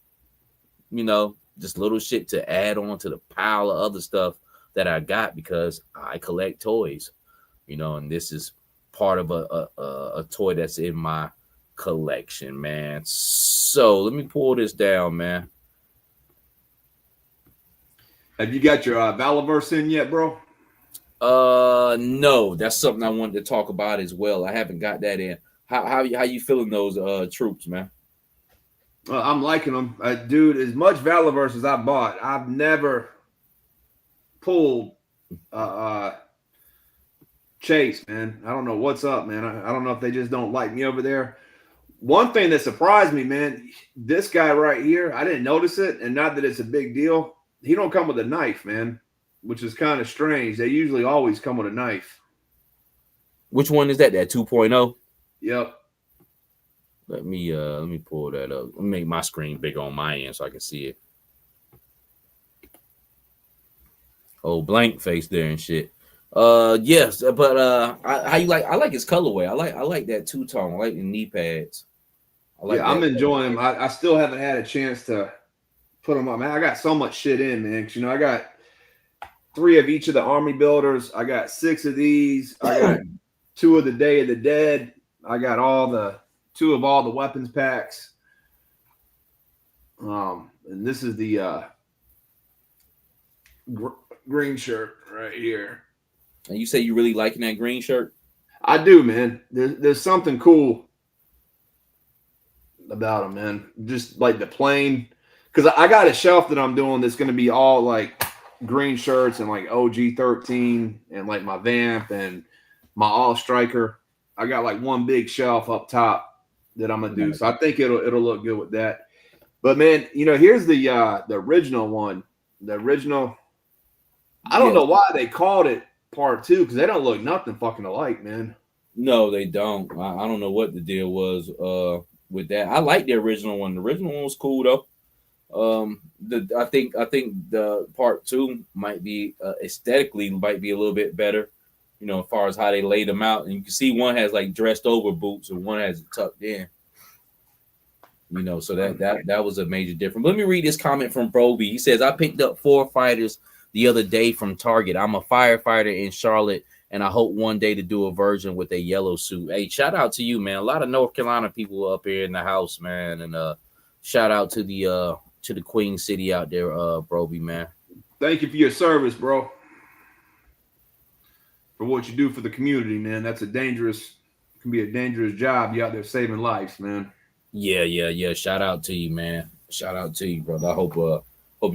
Speaker 1: just little shit to add on to the pile of other stuff that I got, because I collect toys, and this is part of a toy that's in my collection, man. So let me pull this down, man.
Speaker 2: Have you got your Valaverse in yet, bro?
Speaker 1: No, that's something I wanted to talk about as well. I haven't got that in. How you feeling those troops, man?
Speaker 2: I'm liking them, dude. As much Valaverse as I bought, I've never pulled Chase, man. I don't know what's up, man. I don't know if they just don't like me over there. One thing that surprised me, man, this guy right here, I didn't notice it, and not that it's a big deal. He don't come with a knife, man, which is kind of strange. They usually always come with a knife.
Speaker 1: Which one is that? That 2.0?
Speaker 2: Yep.
Speaker 1: Let me pull that up. Let me make my screen bigger on my end so I can see it. Oh, blank face there and shit. Yes, but how you like? I like his colorway. I like that two tone. I like the knee pads. I like
Speaker 2: Yeah, I'm
Speaker 1: that.
Speaker 2: enjoying them. I still haven't had a chance to put them on. Man, I got so much shit in, man. 'Cause, I got 3 of each of the army builders. I got 6 of these. I got 2 of the Day of the Dead. I got all the 2 of all the weapons packs. And this is the green shirt right here.
Speaker 1: And you say you really liking that green shirt?
Speaker 2: I do, man. There's something cool about them, man. Just like the plain, because I got a shelf that I'm doing that's going to be all like green shirts and like OG 13 and like my Vamp and my All Striker. I got like one big shelf up top that I'm gonna do, so I think it'll look good with that. But man, here's the original one. The original. I don't know why they called it part 2 because they don't look nothing fucking alike, man.
Speaker 1: No, they don't. I don't know what the deal was with that. I like the original one. The original one was cool though. I think the part 2 might be aesthetically might be a little bit better. As far as how they laid them out, and you can see one has like dressed over boots and one has it tucked in. So that was a major difference. Let me read this comment from Broby. He says, "I picked up 4 fighters the other day from Target. I'm a firefighter in Charlotte, and I hope one day to do a version with a yellow suit." Hey, shout out to you, man. A lot of North Carolina people up here in the house, man, and shout out to the Queen City out there, Broby, man.
Speaker 2: Thank you for your service, bro. For what you do for the community, man. Can be a dangerous job. You out there saving lives, man.
Speaker 1: Yeah. Shout out to you, man. Shout out to you, brother. I hope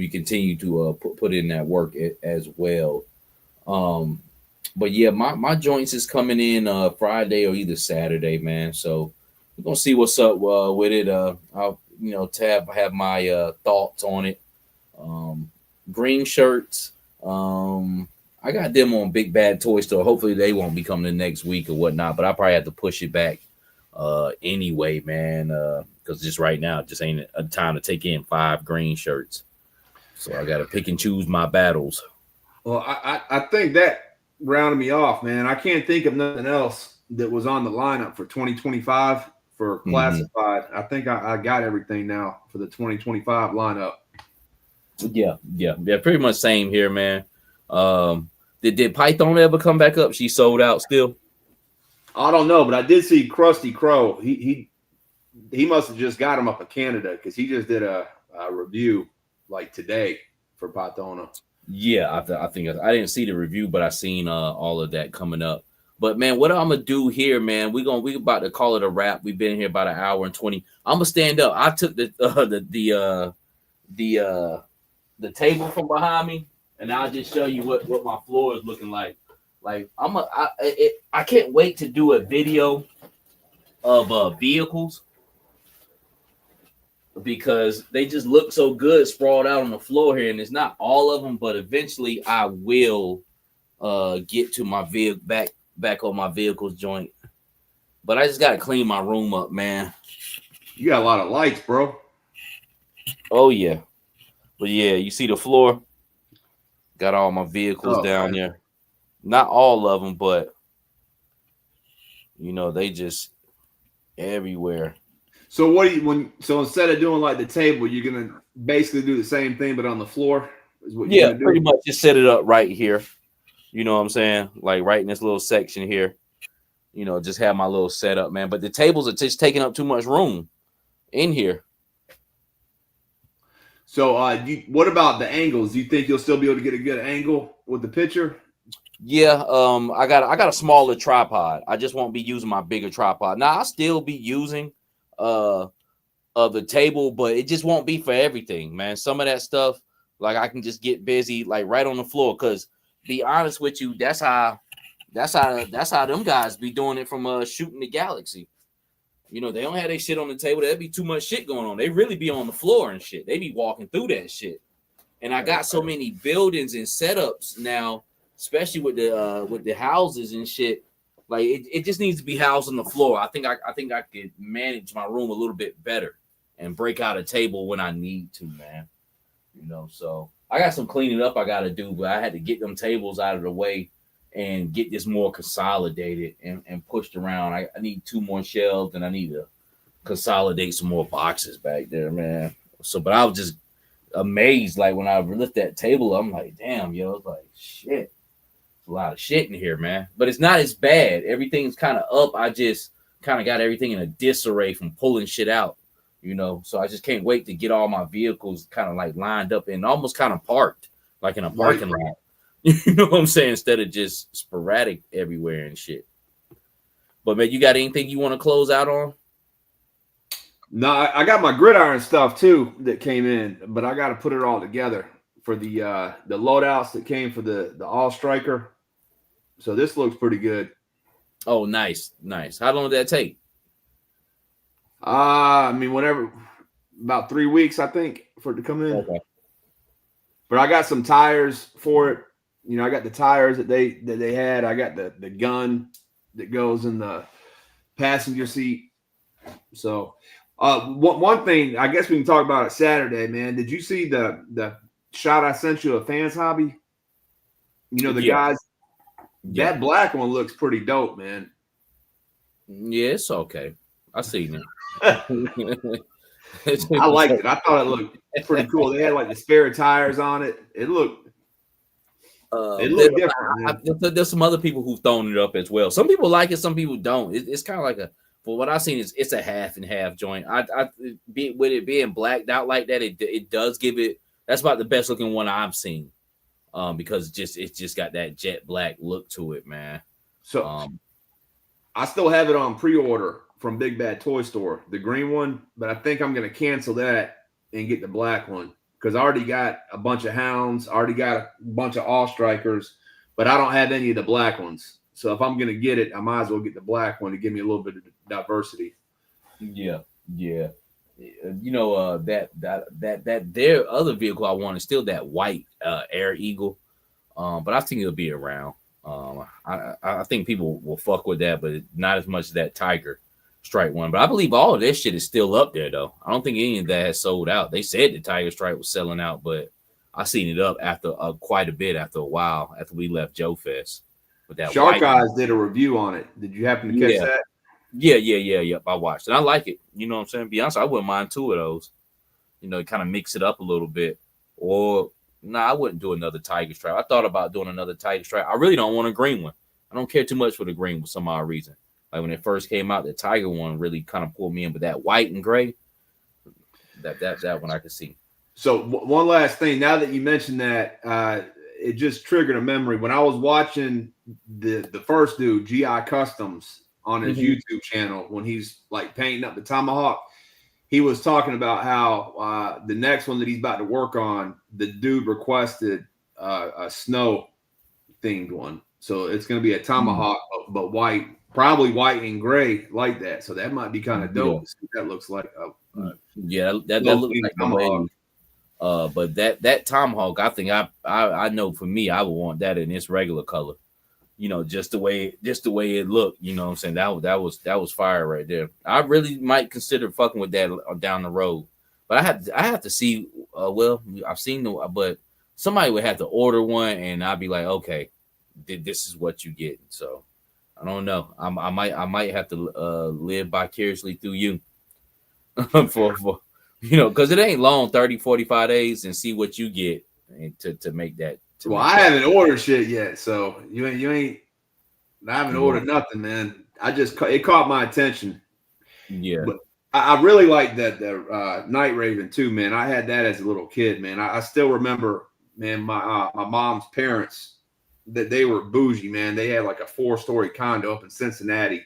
Speaker 1: you continue to put in that work as well. But yeah, my joints is coming in Friday or either Saturday, man. So we're gonna see what's up with it. I'll have my thoughts on it. Green shirts. I got them on Big Bad Toy Store. Hopefully they won't be coming the next week or whatnot, but I probably have to push it back anyway, man. Because just right now, it just ain't a time to take in 5 green shirts. So I gotta pick and choose my battles.
Speaker 2: Well, I think that rounded me off, man. I can't think of nothing else that was on the lineup for 2025 for classified. I think I got everything now for the 2025 lineup.
Speaker 1: Yeah. Pretty much same here, man. Did Python ever come back up? She sold out still.
Speaker 2: I don't know, but I did see Krusty Crow. He must have just got him up in Canada because he just did a review like today for Python.
Speaker 1: Yeah, I think I didn't see the review, but I seen all of that coming up. But man, what I'm gonna do here, man, we about to call it a wrap. We've been here about an hour and 20. I'm gonna stand up. I took the table from behind me, and I'll just show you what my floor is looking like. Like I can't wait to do a video of vehicles because they just look so good sprawled out on the floor here, and it's not all of them, but eventually I will get to my vehicle back on my vehicles joint. But I just gotta clean my room up, man.
Speaker 2: You got a lot of lights, bro.
Speaker 1: Oh yeah. But yeah, you see the floor? Got all my vehicles down there. Not all of them, but they just everywhere.
Speaker 2: So so instead of doing like the table, you're gonna basically do the same thing but on the floor? Is what you're gonna do?
Speaker 1: Pretty much just set it up right here. You know what I'm saying? Like right in this little section here. Just have my little setup, man. But the tables are just taking up too much room in here.
Speaker 2: So what about the angles? Do you think you'll still be able to get a good angle with the picture?
Speaker 1: Yeah, I got a smaller tripod. I just won't be using my bigger tripod. Now I'll still be using the table, but it just won't be for everything, man. Some of that stuff, like I can just get busy like right on the floor. Cause be honest with you, that's how them guys be doing it from shooting the Galaxy. They don't have their shit on the table. There'd be too much shit going on. They really be on the floor and shit. They be walking through that shit. And I got so many buildings and setups now, especially with the houses and shit. Like it just needs to be housed on the floor. I think I could manage my room a little bit better and break out a table when I need to, man. So I got some cleaning up I got to do, but I had to get them tables out of the way and get this more consolidated and pushed around. I need 2 more shelves, and I need to consolidate some more boxes back there, man. So, but I was just amazed, like when I lift that table, I'm like, damn, yo, it's like shit. A lot of shit in here, man. But it's not as bad. Everything's kind of up. I just kind of got everything in a disarray from pulling shit out, you know. So I just can't wait to get all my vehicles kind of like lined up and almost kind of parked, like in a parking lot. You know what I'm saying? Instead of just sporadic everywhere and shit. But man, you got anything you want to close out on?
Speaker 2: No, I got my gridiron stuff too that came in, but I got to put it all together for the loadouts that came for the all striker. So this looks pretty good.
Speaker 1: Oh, nice. How long did that take?
Speaker 2: I mean, whenever, about 3 weeks, I think, for it to come in.
Speaker 1: Okay.
Speaker 2: But I got some tires for it. You know, I got the tires that they had. I got the gun that goes in the passenger seat. So one thing, I guess we can talk about it Saturday, man. Did you see the shot I sent you of Fans Hobby? You know, the guys, that black one looks pretty dope, man.
Speaker 1: Yeah, it's okay. I seen it.
Speaker 2: I liked it. I thought it looked pretty cool. They had like the spare tires on it. It looked different.
Speaker 1: There's some other people who've thrown it up as well. Some people like it, some people don't. It's kind of like for what I've seen, it's a half and half joint. With it being blacked out like that, it does give it. That's about the best looking one I've seen. Because it's just got that jet black look to it, man.
Speaker 2: So I still have it on pre-order from Big Bad Toy Store, the green one, but I think I'm going to cancel that and get the black one because I already got a bunch of hounds, already got a bunch of all strikers, but I don't have any of the black ones. So if I'm going to get it, I might as well get the black one to give me a little bit of diversity.
Speaker 1: Yeah. You know, that their other vehicle I want is still that white Air Eagle, but I think it'll be around. I think people will fuck with that, but not as much as that Tiger Stripe one. But I believe all of this shit is still up there, though. I don't think any of that has sold out. They said the Tiger Stripe was selling out, but I seen it up after quite a bit after a while after we left Joe Fest. With that
Speaker 2: Shark Eyes did a review on it. Did you happen to catch that?
Speaker 1: Yeah. I watched it. I like it. You know what I'm saying? To be honest, I wouldn't mind 2 of those. You know, kind of mix it up a little bit. Or I wouldn't do another Tiger Stripe. I thought about doing another Tiger Stripe. I really don't want a green one. I don't care too much for the green for some odd reason. Like when it first came out, the Tiger one really kind of pulled me in, but that white and gray, that one I could see.
Speaker 2: So one last thing, now that you mentioned that, it just triggered a memory. When I was watching the first dude, GI Customs, on his YouTube channel, when he's like painting up the Tomahawk, he was talking about how the next one that he's about to work on, the dude requested a snow themed one. So it's going to be a Tomahawk, but white, probably white and gray like that. So that might be kind of dope. That looks like
Speaker 1: that looks like Tomahawk. But that Tomahawk, I think I know for me, I would want that in its regular color. You know, just the way it looked, you know what I'm saying? That was fire right there. I really might consider fucking with that down the road. But I have to see well, I've seen but somebody would have to order one and I'd be like, okay, this is what you get. So I don't know. I might have to live vicariously through you for you know, because it ain't long, 30, 45 days and see what you get and to make that.
Speaker 2: Well, I haven't ordered shit yet, so you ain't. I haven't ordered nothing, man. It caught my attention.
Speaker 1: Yeah,
Speaker 2: but I really like the Night Raven too, man. I had that as a little kid, man. I still remember, man. My mom's parents, that they were bougie, man. They had like a 4-story condo up in Cincinnati,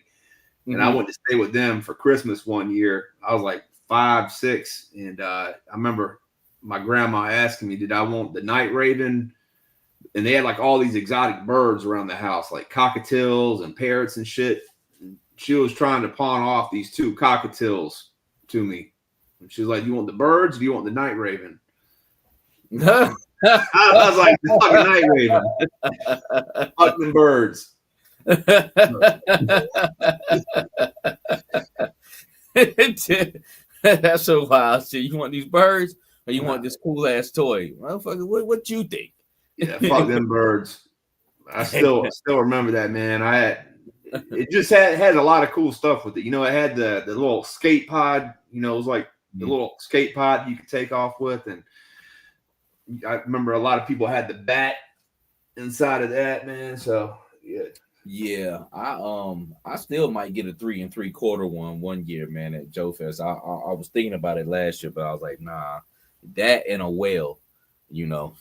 Speaker 2: and I went to stay with them for Christmas one year. I was like 5, 6, and I remember my grandma asking me, did I want the Night Raven? And they had like all these exotic birds around the house, like cockatiels and parrots and shit. And she was trying to pawn off these 2 cockatiels to me. And she was like, "Do you want the birds? Or do you want the Night Raven?" I was like, "The fucking Night Raven, fuck them birds."
Speaker 1: That's so wild shit. You want these birds or you want this cool ass toy? Motherfucker, what you think?
Speaker 2: Yeah, fuck them birds. I still remember that, man. It just had a lot of cool stuff with it. You know, it had the little skate pod. You know, it was like the little skate pod you could take off with, and I remember a lot of people had the bat inside of that, man. So
Speaker 1: yeah. I still might get a 3 3/4 one year, man, at Joe Fest. I was thinking about it last year, but I was like, nah, that and a whale, you know,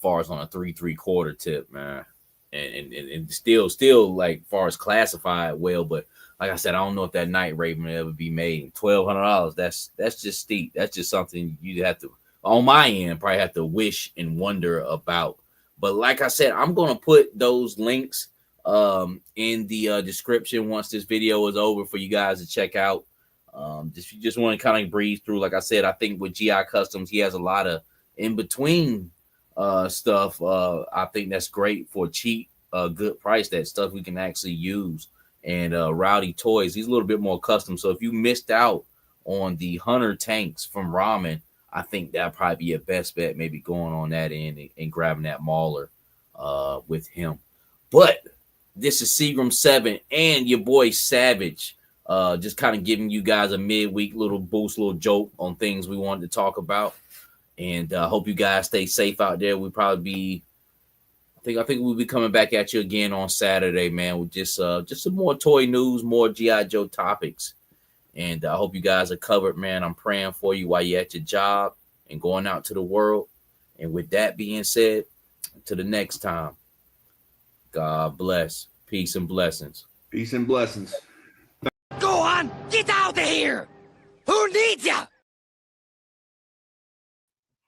Speaker 1: far as on a 3 3/4 tip, man. And still like far as classified whale, but like I said, I don't know if that night rate will ever be made. $1,200. That's just steep. That's just something you have to, on my end, probably have to wish and wonder about. But like I said, I'm gonna put those links in the description once this video is over for you guys to check out. If you just want to kind of breeze through, like I said, I think with GI Customs, he has a lot of in between stuff. I think that's great for a cheap, good price. That stuff we can actually use. And Rowdy Toys, he's a little bit more custom. So if you missed out on the Hunter tanks from Ramen, I think that'd probably be your best bet. Maybe going on that end and grabbing that Mauler with him. But this is Seagram 7 and your boy Savage. Just kind of giving you guys a midweek little boost, little joke on things we wanted to talk about. And I hope you guys stay safe out there. We'll probably be, I think we'll be coming back at you again on Saturday, man, with just some more toy news, more G.I. Joe topics. And I hope you guys are covered, man. I'm praying for you while you're at your job and going out to the world. And with that being said, until the next time, God bless. Peace and blessings.
Speaker 2: Peace and blessings.
Speaker 3: Go on, get out of here! Who needs ya?